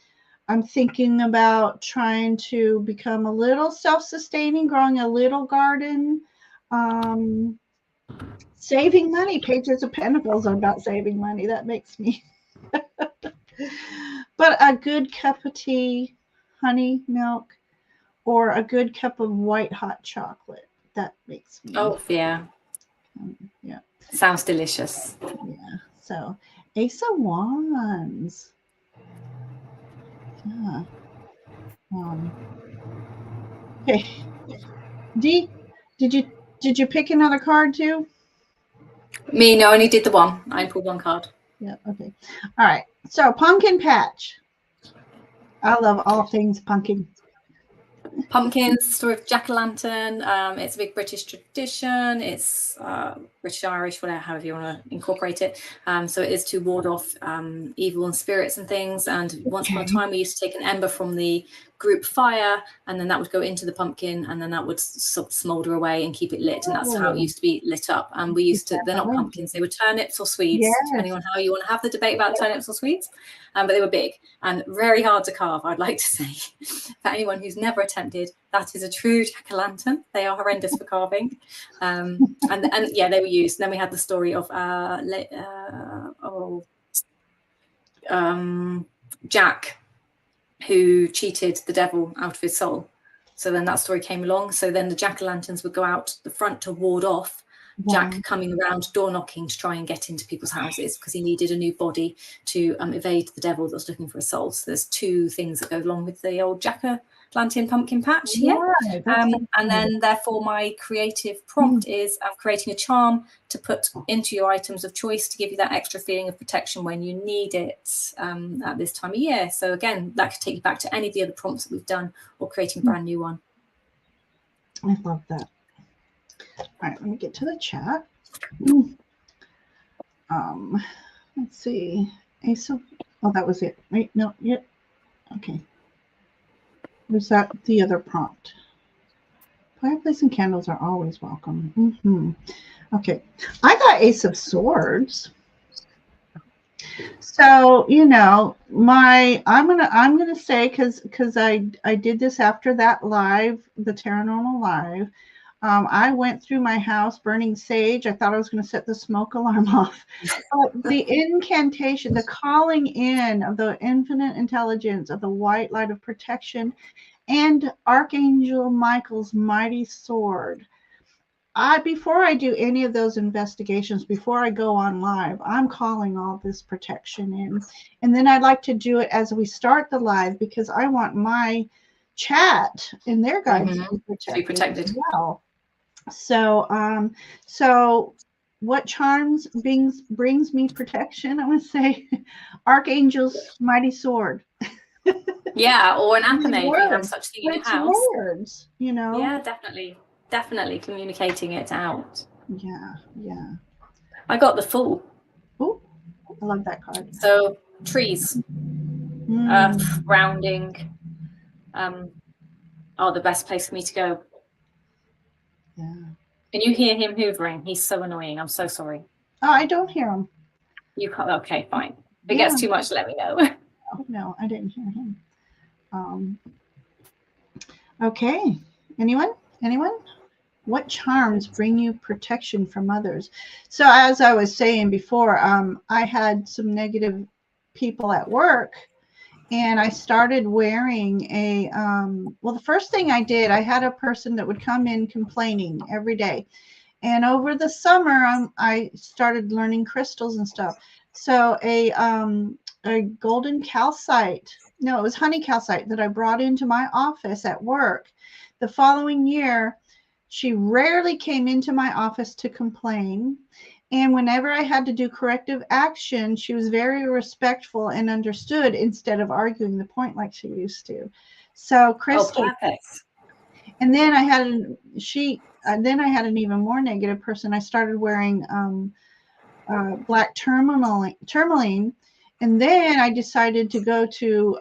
thinking about trying to become a little self-sustaining, growing a little garden, saving money. Pages of Pentacles are about saving money. That makes me... But a good cup of tea, honey, milk, or a good cup of white hot chocolate. That makes me... Oh, yeah. Yeah. Sounds delicious. Yeah. So, Ace of Wands. Yeah. Okay. Dee, did you pick another card too? Me, no, I only did the one. I pulled one card. Yeah, okay. All right. So pumpkin patch. I love all things pumpkin. Pumpkins, story of jack-o'-lantern. It's a big British tradition. It's British, Irish, whatever, however you want to incorporate it. So it is to ward off evil and spirits and things. And once upon a time, we used to take an ember from the group fire, and then that would go into the pumpkin, and then that would smolder away and keep it lit. And that's how it used to be lit up. And we used to, they're not pumpkins, they were turnips or Swedes, depending on how you want to have the debate about turnips or Swedes. But they were big and very hard to carve, I'd like to say. For anyone who's never attempted, that is a true jack-o'-lantern. They are horrendous for carving. And yeah, they were used. And then we had the story of Jack, who cheated the devil out of his soul. So then that story came along. So then the jack-o'-lanterns would go out the front to ward off Jack coming around door knocking to try and get into people's houses, because he needed a new body to evade the devil that was looking for a soul. So there's two things that go along with the old jack-o'-lantern pumpkin patch here. And then therefore my creative prompt is I'm creating a charm to put into your items of choice to give you that extra feeling of protection when you need it at this time of year. So again, that could take you back to any of the other prompts that we've done, or creating a brand new one. I love that. All right, let me get to the chat. Let's see. Ace of, oh, that was it. Wait, no, yet. Okay. Was that the other prompt? Fireplace and candles are always welcome. Okay, I got Ace of Swords. So you know, I'm gonna say, because I did this after that live, the Paranormal Live. I went through my house burning sage. I thought I was going to set the smoke alarm off. But the incantation, the calling in of the infinite intelligence of the white light of protection and Archangel Michael's mighty sword. Before I do any of those investigations, before I go on live, I'm calling all this protection in. And then I'd like to do it as we start the live, because I want my chat and their guides to be protected as well. So, so what charms brings me protection? I would say Archangel's mighty sword. Yeah, or an ampane if you have such thing in your house. Words, you know. Yeah, definitely communicating it out. Yeah. I got the Fool. Oh, I love that card. So trees, earth, grounding, are the best place for me to go. Yeah. Can you hear him hoovering? He's so annoying. I'm so sorry. Oh, I don't hear him. You can't. Okay, fine. If it gets too much, let me know. No, I didn't hear him. Okay. Anyone? What charms bring you protection from others? So as I was saying before, I had some negative people at work, and I started wearing a, well, the first thing I did, I had a person that would come in complaining every day. And over the summer, I started learning crystals and stuff. So a golden calcite, no, it was honey calcite that I brought into my office at work. The following year, she rarely came into my office to complain. And whenever I had to do corrective action, she was very respectful and understood instead of arguing the point like she used to. So crystal. Oh, perfect. And then I had then I had an even more negative person. I started wearing black tourmaline, and then I decided to go to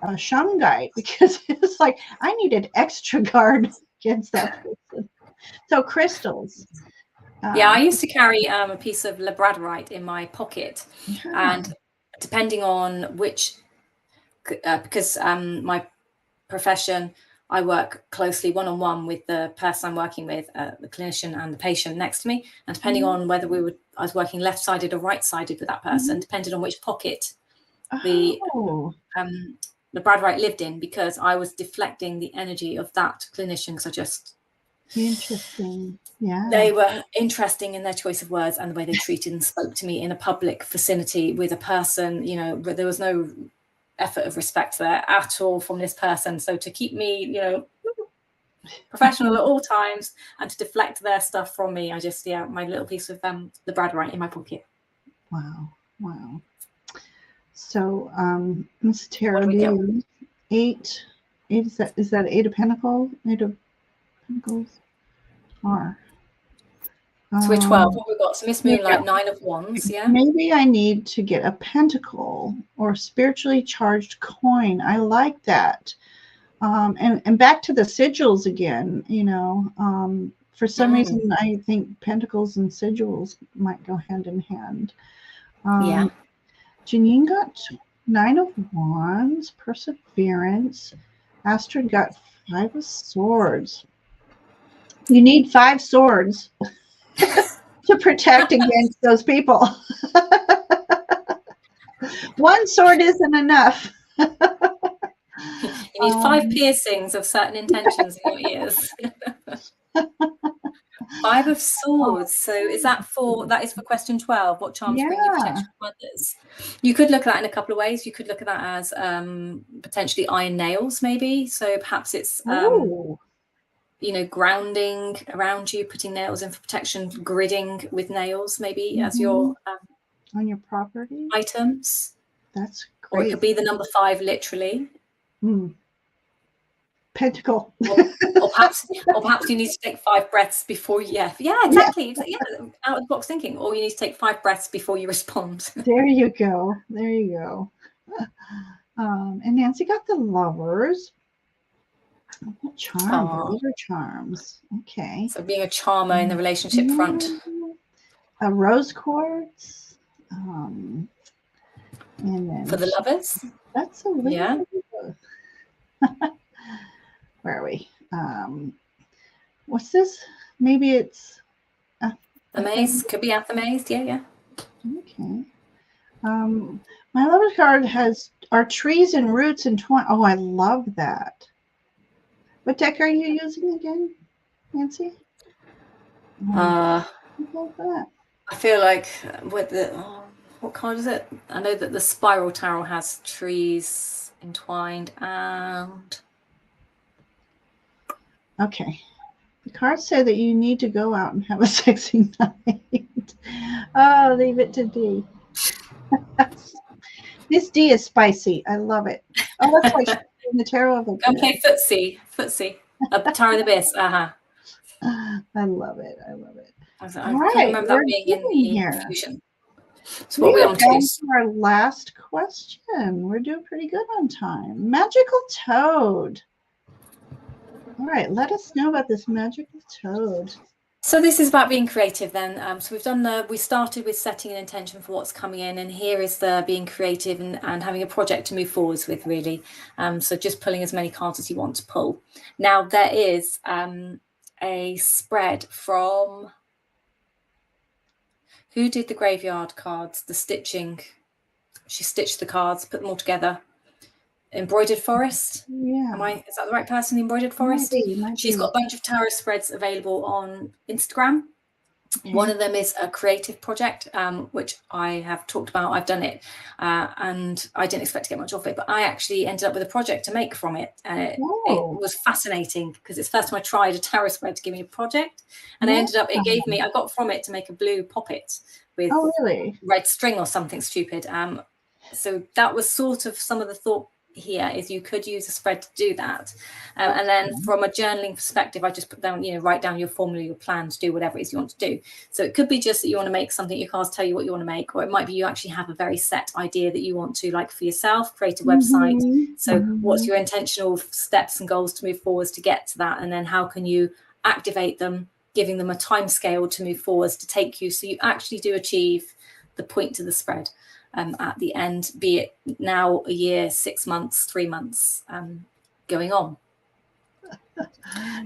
shungite because it was like I needed extra guard against that person. So crystals. Yeah, I used to carry a piece of labradorite in my pocket, and depending on which, because my profession, I work closely one-on-one with the person I'm working with, the clinician and the patient next to me, and depending on whether I was working left-sided or right-sided with that person, depended on which pocket the labradorite lived in, because I was deflecting the energy of that clinician, because I just... Interesting. Yeah. They were interesting in their choice of words and the way they treated and spoke to me in a public vicinity with a person, you know, but there was no effort of respect there at all from this person. So to keep me, you know, professional at all times and to deflect their stuff from me, I just, my little piece of labradorite in my pocket. Wow. Wow. So, Miss Tara, eight, is that Eight of Pentacles? Eight of Pentacles? Or so we're 12. What we've got? So Miss Moonlight, 9 of Wands. Yeah. Maybe I need to get a pentacle or spiritually charged coin. I like that. And back to the sigils again. You know, for some reason I think pentacles and sigils might go hand in hand. Yeah. Janine got 9 of Wands, perseverance. Astrid got 5 of Swords. You need 5 swords to protect against those people. One sword isn't enough. You need 5 piercings of certain intentions in your ears. 5 of Swords. So that is for question 12. What charms bring you protection from others? You could look at that in a couple of ways. You could look at that as potentially iron nails, maybe. So perhaps it's you know, grounding around you, putting nails in for protection, gridding with nails, maybe as your on your property items. That's great. Or it could be the number 5, literally. Pentacle. or perhaps you need to take 5 breaths before you. Yeah, exactly. Yeah, out of the box thinking. Or you need to take 5 breaths before you respond. There you go. There you go. And Nancy got the Lovers. What charm? These are charms. Okay. So being a charmer in the relationship front. A rose quartz. And then for the Lovers. That's a little. Yeah. Where are we? What's this? Maybe it's Amazed. Could be Amazed. Yeah. Okay. My Lover's card are trees and roots and twine. Oh, I love that. What deck are you using again, Nancy? I feel like with the what card is it? I know that the Spiral Tarot has trees entwined and. Okay. The cards say that you need to go out and have a sexy night. Oh, leave it to D. This D is spicy. I love it. Oh, that's like in the tarot of the. Go play footsie. Tarot of the Abyss. I love it. I love it. I remember that being in the fusion. So what we on to our last question. We're doing pretty good on time. Magical Toad. All right, let us know about this magical toad. So this is about being creative then. So we started with setting an intention for what's coming in, and here is the being creative and having a project to move forwards with, really. So just pulling as many cards as you want to pull. Now there is a a spread from, who did the graveyard cards, the stitching? She stitched the cards, put them all together. Embroidered Forest. Yeah. Is that the right person? Embroidered Forest. She's got a bunch of tarot spreads available on Instagram. Okay. One of them is a creative project, which I have talked about. I've done it, and I didn't expect to get much off it, but I actually ended up with a project to make from it. It was fascinating because it's the first time I tried a tarot spread to give me a project, and I got from it to make a blue poppet with red string or something stupid. So that was sort of some of the thought here, is you could use a spread to do that. And then from a journaling perspective, I just put down, write down your formula, your plan to do whatever it is you want to do. So it could be just that you want to make something, your cards tell you what you want to make, or it might be you actually have a very set idea that you want to, like for yourself, create a website. So what's your intentional steps and goals to move forwards to get to that? And then how can you activate them, giving them a time scale to move forwards to take you, so you actually do achieve the point to the spread. At the end, be it now a year, 6 months, 3 months, going on.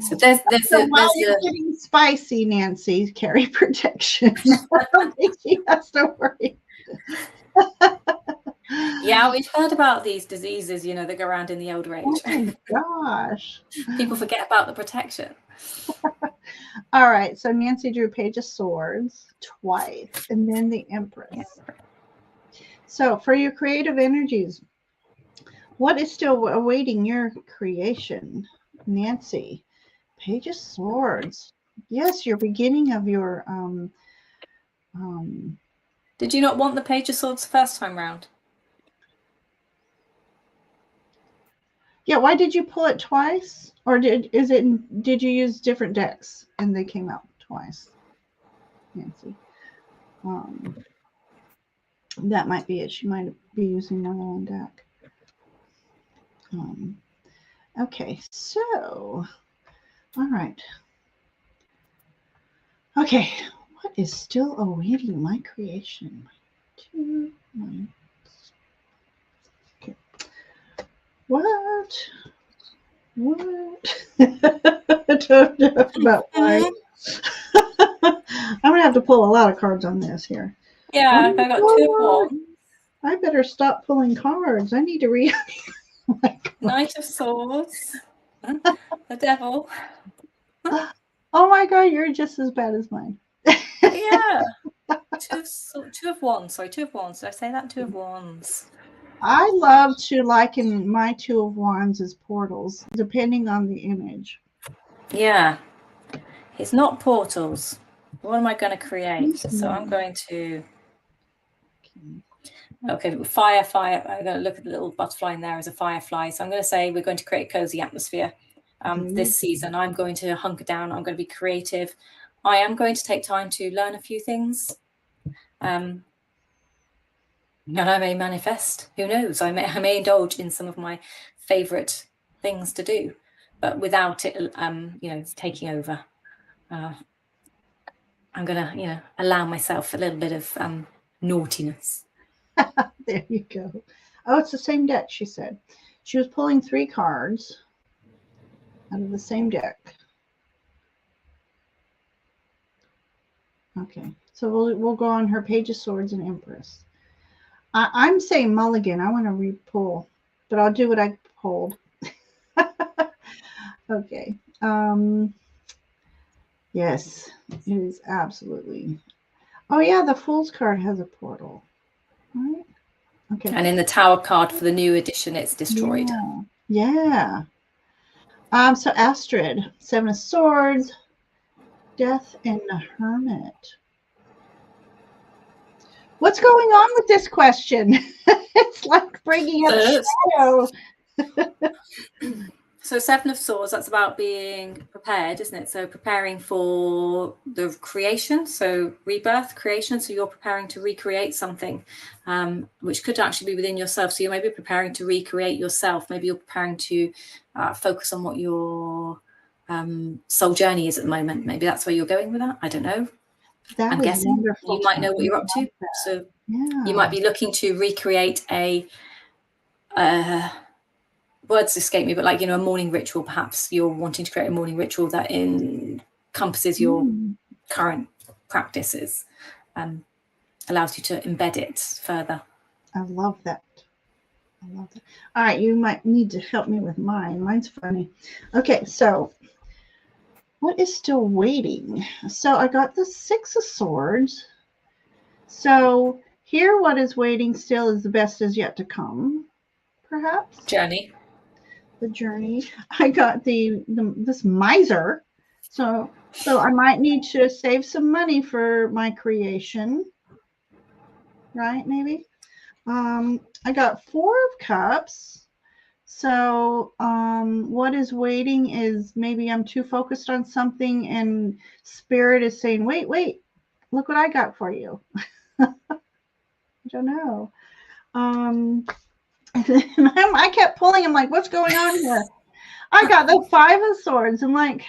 So there's you're getting spicy, Nancy, carry protection. I don't think she has to worry. Yeah, we've heard about these diseases, that go around in the older age. Oh my gosh. People forget about the protection. All right, so Nancy drew Page of Swords twice, and then the Empress. Yeah. So for your creative energies, what is still awaiting your creation? Nancy, Page of Swords. Yes, your beginning of your Did you not want the Page of Swords first time round? Yeah, why did you pull it twice? Or did you use different decks and they came out twice? Nancy. That might be it. She might be using more than one deck. Okay, so, all right. Okay, what is still awaiting my creation? 2 months. Okay. What? I don't know about why. I'm going to have to pull a lot of cards on this here. Yeah, I got 2 more. I better stop pulling cards. I need to read. Knight of Swords. The Devil. Oh my God, you're just as bad as mine. Yeah. Two of Wands. Sorry, 2 of Wands. Did I say that? 2 of Wands. I love to liken my 2 of Wands as portals, depending on the image. Yeah. It's not portals. What am I going to create? So I'm going to... Okay, fire. I'm going to look at the little butterfly in there as a firefly. So I'm going to say we're going to create a cozy atmosphere this season. I'm going to hunker down. I'm going to be creative. I am going to take time to learn a few things. And I may manifest. Who knows? I may indulge in some of my favorite things to do, but without it, taking over. I'm going to, allow myself a little bit of naughtiness. There you go. Oh, it's the same deck, she said. She was pulling 3 cards out of the same deck. Okay, so we'll go on her Page of Swords and Empress. I'm saying mulligan. I want to re-pull, but I'll do what I pulled. Okay. Yes, it is absolutely. Oh yeah, the Fool's card has a portal. Right? Okay. And in the Tower card for the new edition, it's destroyed. Yeah. So Astrid, 7 of Swords, Death, and the Hermit. What's going on with this question? It's like bringing up shadow. So 7 of Swords, that's about being prepared, isn't it? So preparing for the creation, so rebirth, creation. So you're preparing to recreate something, which could actually be within yourself. So you may be preparing to recreate yourself. Maybe you're preparing to focus on what your soul journey is at the moment. Maybe that's where you're going with that. I don't know. I'm guessing wonderful. You might know what you're up to. So you might be looking to recreate a words escape me, but like, you know, a morning ritual, perhaps you're wanting to create a morning ritual that encompasses your current practices, allows you to embed it further. I love that. I love that. All right, you might need to help me with mine. Mine's funny. Okay, so what is still waiting? So I got the Six of Swords. So here what is waiting still is the best is yet to come, perhaps. Journey. The journey. I got this miser. So I might need to save some money for my creation. Right, maybe. I got Four of Cups. So what is waiting is maybe I'm too focused on something and Spirit is saying, wait, look what I got for you. I don't know. I kept pulling. I'm like, what's going on here? I got the Five of Swords. I'm like,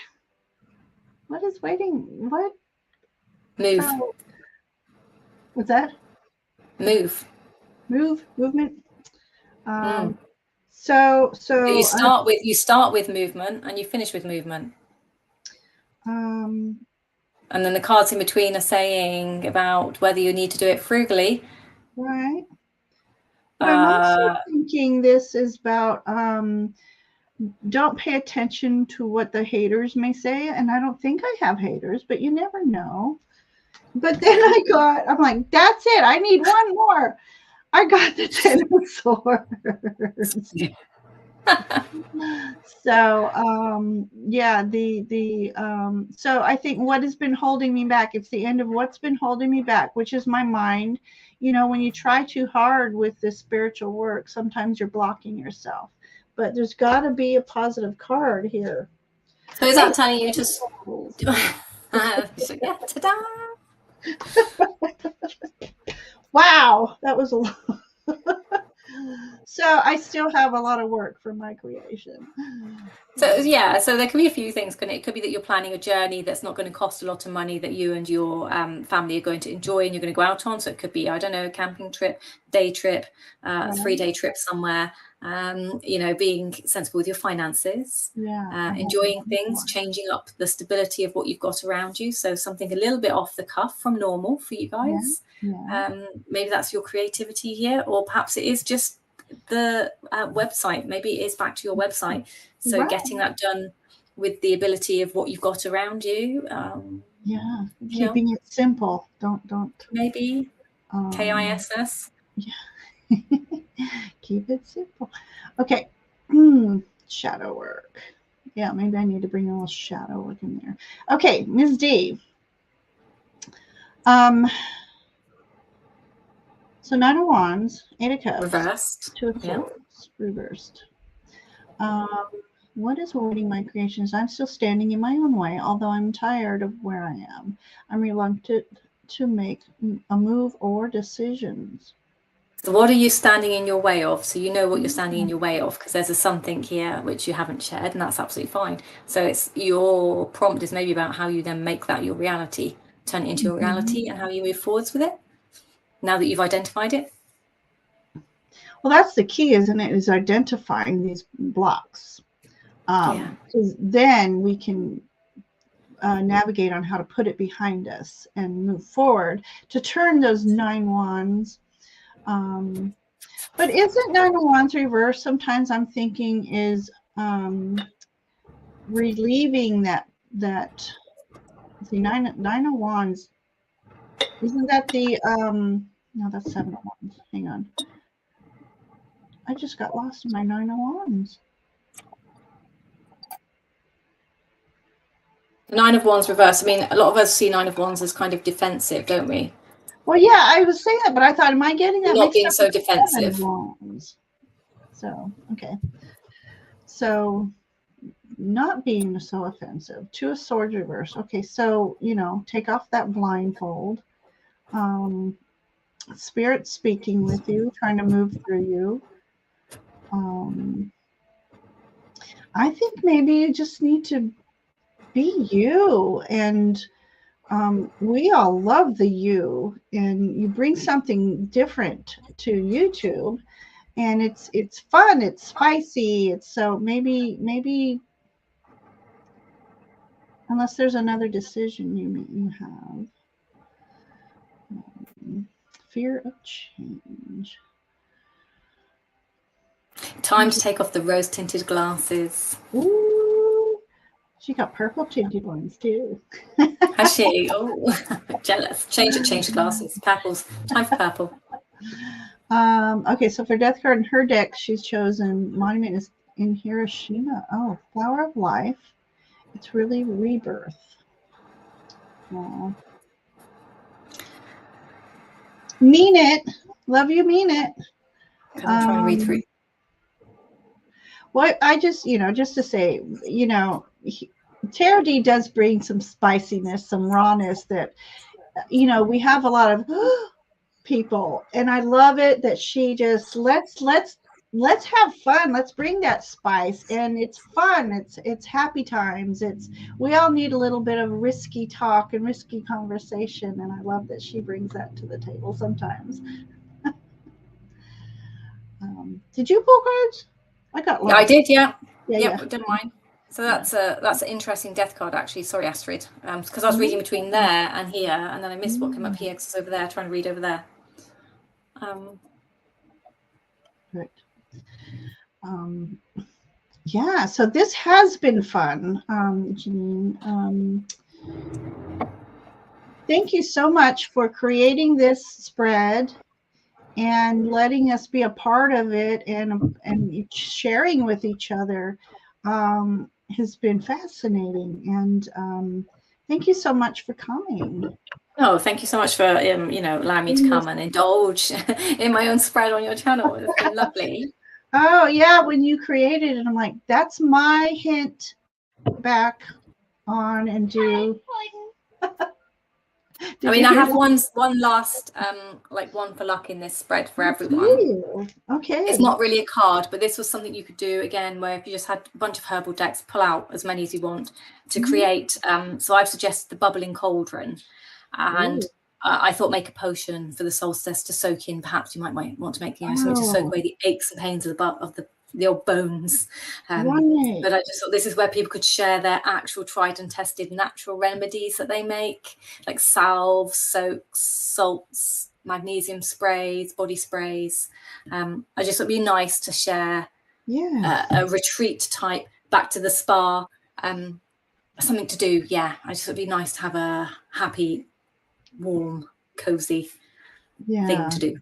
what is waiting? What? Move. What's that? Movement. So you start with movement and you finish with movement. And then the cards in between are saying about whether you need to do it frugally. Right. But I'm also thinking this is about don't pay attention to what the haters may say. And I don't think I have haters, but you never know. But then I'm like, that's it. I need one more. I got the Ten of Swords. So yeah, so I think what has been holding me back, it's the end of what's been holding me back, which is my mind. You know, when you try too hard with this spiritual work, sometimes you're blocking yourself. But there's got to be a positive card here. So is that telling you just yeah, ta-da! Wow, that was a lot. So I still have a lot of work for my creation. So yeah, so there could be a few things. It could be that you're planning a journey that's not going to cost a lot of money, that you and your family are going to enjoy and you're going to go out on. So it could be, I don't know, a camping trip, day trip, 3-day trip somewhere. You know, being sensible with your finances, enjoying things, changing up the stability of what you've got around you. So something a little bit off the cuff from normal for you guys. Maybe that's your creativity here, or perhaps it is just the website. Maybe it is back to your website. So getting that done with the ability of what you've got around you. Keeping it simple. Don't. Maybe KISS. Yeah. Keep it simple. Okay. Shadow work. Yeah, maybe I need to bring a little shadow work in there. Okay, Ms. D. So Nine of Wands, Eight of Cups, reversed, Two of Swords, reversed. What is holding my creations? I'm still standing in my own way, although I'm tired of where I am. I'm reluctant to make a move or decisions. So what are you standing in your way of? So you know what you're standing in your way of, because there's a something here which you haven't shared, and that's absolutely fine. So it's your prompt is maybe about how you then make that your reality, turn it into your reality, and how you move forwards with it now that you've identified it. Well, that's the key, isn't it? Is identifying these blocks. Because then we can navigate on how to put it behind us and move forward to turn those 9 wands. But isn't 9 of Wands reversed? Sometimes I'm thinking is relieving that see 9 of Wands. Isn't that the no, that's 7 of Wands. Hang on. I just got lost in my 9 of Wands. 9 of Wands reversed. I mean, a lot of us see 9 of Wands as kind of defensive, don't we? Well, yeah, I was saying that, but I thought, am I getting that? Not being so defensive. So, okay. So, not being so offensive. 2 of Swords reversed. Okay, so, you know, take off that blindfold. Spirit speaking with you, trying to move through you. I think maybe you just need to be you, and we all love the you, and you bring something different to YouTube, and it's fun, it's spicy. It's so maybe unless there's another decision you have. Fear of change. Time to take off the rose tinted glasses. Ooh, she got purple tinted ones too. Has she? Oh, jealous. Change the glasses. Purples. Time for purple. Okay, so for death card in her deck, she's chosen Monument is in Hiroshima. Oh, Flower of Life. It's really rebirth. Aww. Mean it. Love you, mean it. I'm trying to read through. Well, I just, just to say, Tarot D does bring some spiciness, some rawness that, we have a lot of people, and I love it that she just let's have fun. Let's bring that spice, and it's fun. It's happy times. We all need a little bit of risky talk and risky conversation, and I love that she brings that to the table sometimes. Did you pull cards? I got lost. I did, yeah. Yeah. Didn't mind. So that's an interesting death card, actually. Sorry, Astrid, because I was reading between there and here, and then I missed what came up here because I was over there trying to read over there. Right. Yeah, so this has been fun, Janine. Thank you so much for creating this spread and letting us be a part of it, and sharing with each other has been fascinating. And thank you so much for coming. Oh, thank you so much for allowing me to come and indulge in my own spread on your channel. It's been lovely. Oh yeah, when you created it, I'm like, that's my hint back on and do. I mean, I have one last, like one for luck in this spread for everyone. Okay. It's not really a card, but this was something you could do again, where if you just had a bunch of herbal decks, pull out as many as you want to create. So I've suggested the bubbling cauldron, and I thought make a potion for the solstice to soak in. Perhaps you might want to make something to soak away the aches and pains of the old bones. But I just thought this is where people could share their actual tried and tested natural remedies that they make, like salves, soaks, salts, magnesium sprays, body sprays. I just thought it'd be nice to share a retreat type back to the spa, something to do. I just thought it'd be nice to have a happy, warm, cozy thing to do.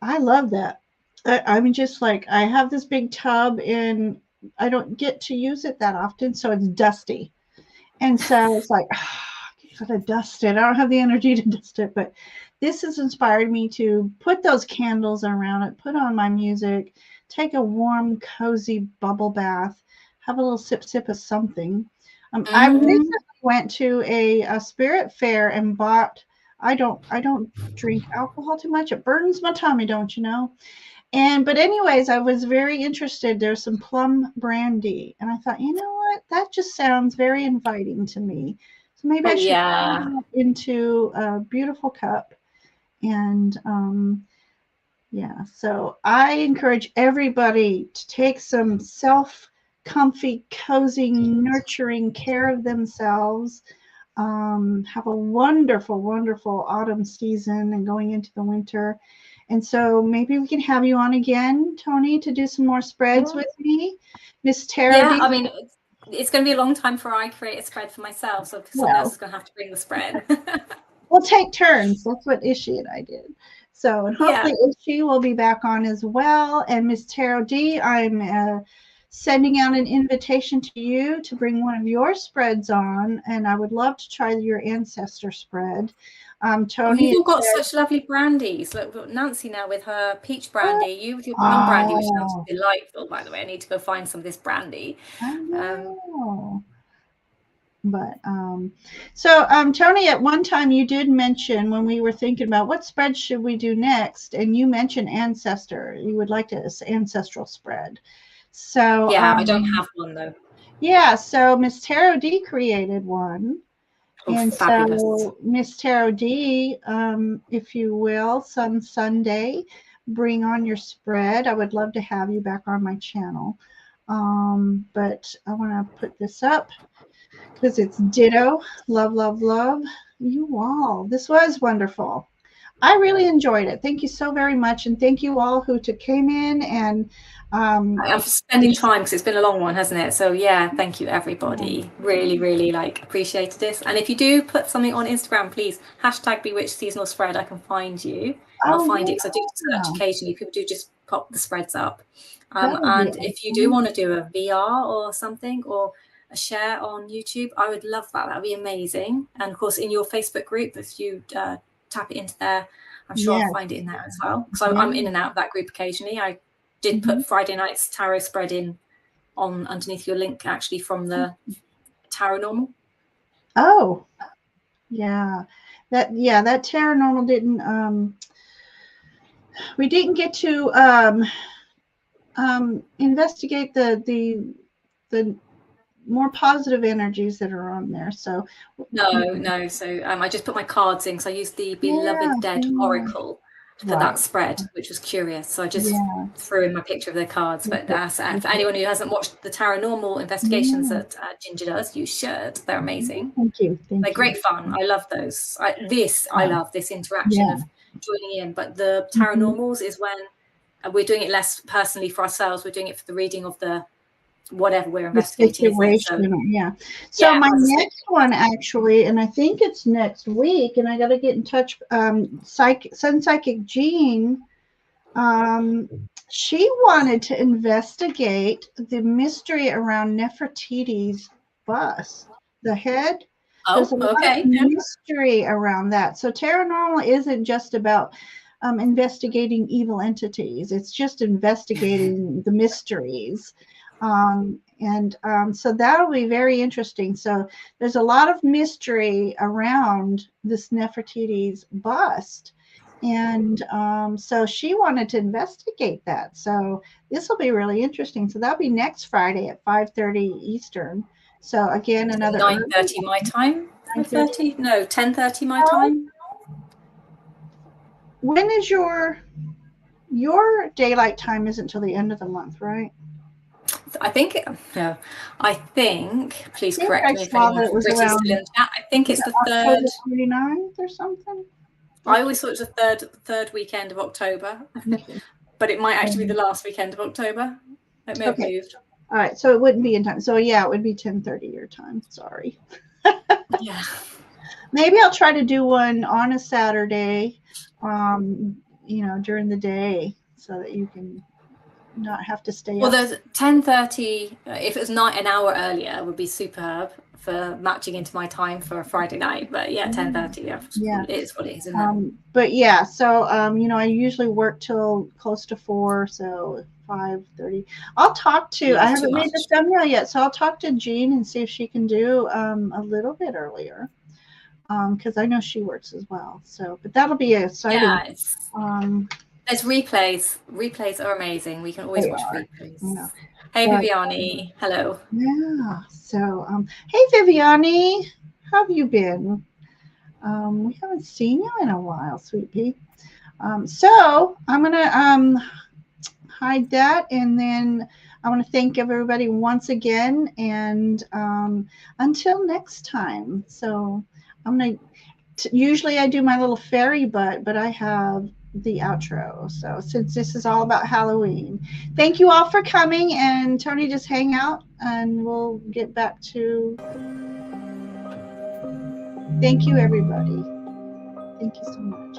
I love that. I'm just like, I have this big tub and I don't get to use it that often, so it's dusty. And so it's like, you gotta dust it. I don't have the energy to dust it, but this has inspired me to put those candles around it, put on my music, take a warm, cozy bubble bath, have a little sip of something. I recently went to a spirit fair and bought, I don't drink alcohol too much. It burns my tummy, don't you know? But anyways, I was very interested. There's some plum brandy, and I thought, you know what? That just sounds very inviting to me. So maybe I should turn that into a beautiful cup. And so I encourage everybody to take some comfy, cozy, nurturing care of themselves. Have a wonderful, wonderful autumn season and going into the winter. And so maybe we can have you on again, Tony, to do some more spreads with me. Miss Tara. Yeah, I mean, it's going to be a long time before I create a spread for myself, so someone else is going to have to bring the spread. We'll take turns. That's what Ishi and I did. So, and hopefully Ishi will be back on as well. And Miss Tara D, I'm sending out an invitation to you to bring one of your spreads on, and I would love to try your ancestor spread. Tony, you've all got such lovely brandies. Look, Nancy now with her peach brandy, you with your plum brandy, which sounds delightful, by the way. I need to go find some of this brandy. I know. But so Tony, at one time you did mention, when we were thinking about what spread should we do next, and you mentioned ancestor. You would like an ancestral spread. So I don't have one though. Yeah, so Miss Tarot D created one. And fabulous. So Miss Tarot D, if you will, some Sunday, bring on your spread. I would love to have you back on my channel. But I want to put this up because it's ditto. Love, love, love you all. This was wonderful. I really enjoyed it. Thank you so very much. And thank you all who came in and I'm for spending time, because it's been a long one, hasn't it? So yeah, thank you everybody. Really, really appreciated this. And if you do put something on Instagram, please hashtag Bewitched Seasonal Spread. I can find you. I'll find it, because I do search occasionally. People do just pop the spreads up. And if you do want to do a VR or something, or a share on YouTube, I would love that. That would be amazing. And of course, in your Facebook group, if you tap it into there, I'm sure I'll find it in there as well. So I'm in and out of that group occasionally. I did put Friday night's tarot spread in on underneath your link, actually, from the Tarot Normal. Oh, yeah. That Tarot Normal didn't we didn't get to investigate the more positive energies that are on there. So no. So I just put my cards in, because I used the Beloved Dead Oracle for that spread, which was curious. So I just threw in my picture of their cards. But for anyone who hasn't watched the Tarot Normal investigations that Ginger does, you should. They're amazing. Thank you. They're great fun. I love those. I love this interaction of joining in. But the Tarot Normals is when we're doing it less personally for ourselves. We're doing it for the reading of the whatever we're investigating. So my next one, actually, and I think it's next week, and I got to get in touch. Sun Psychic Jean, she wanted to investigate the mystery around Nefertiti's bust, the head. There's a lot of mystery around that. So Tarot Normal isn't just about investigating evil entities. It's just investigating the mysteries. So that'll be very interesting. So there's a lot of mystery around this Nefertiti's bust. And so she wanted to investigate that. So this will be really interesting. So that'll be next Friday at 5:30 Eastern. So again, another 9:30 my time. 5:30? No, 10:30 my time. When is your daylight time? Isn't until the end of the month, right? I think, please correct me if anyone from British still in the chat. I think it's the 3rd. 29th or something? I always thought it was the third weekend of October, but it might actually be the last weekend of October. It may have moved. All right, so it wouldn't be in time. So yeah, it would be 10:30 your time. Sorry. Yeah. Maybe I'll try to do one on a Saturday, during the day, so that you can not have to stay up. Well, there's 10:30. If it was an hour earlier, would be superb for matching into my time for a Friday night. But 10:30. It is what it is, isn't it? But yeah, so I usually work till close to 4, so 5:30. I'll talk to. I haven't made the thumbnail yet, so I'll talk to Jean and see if she can do a little bit earlier. Because I know she works as well. So, but that'll be exciting. Yeah, there's replays. Replays are amazing. We can always watch replays. Yeah. Hey, Viviani. Hello. Yeah. So, hey, Viviani. How have you been? We haven't seen you in a while, sweet pea. So I'm gonna hide that, and then I want to thank everybody once again, and until next time. So I'm gonna. Usually I do my little fairy but I have the outro. So since this is all about Halloween, thank you all for coming, and Tony, just hang out and we'll get back to. Thank you, everybody. Thank you so much.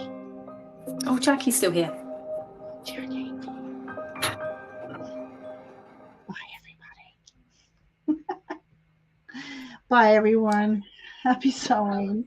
Oh, Jackie's still here. Jackie. Bye, everybody. Bye, everyone. Happy sewing.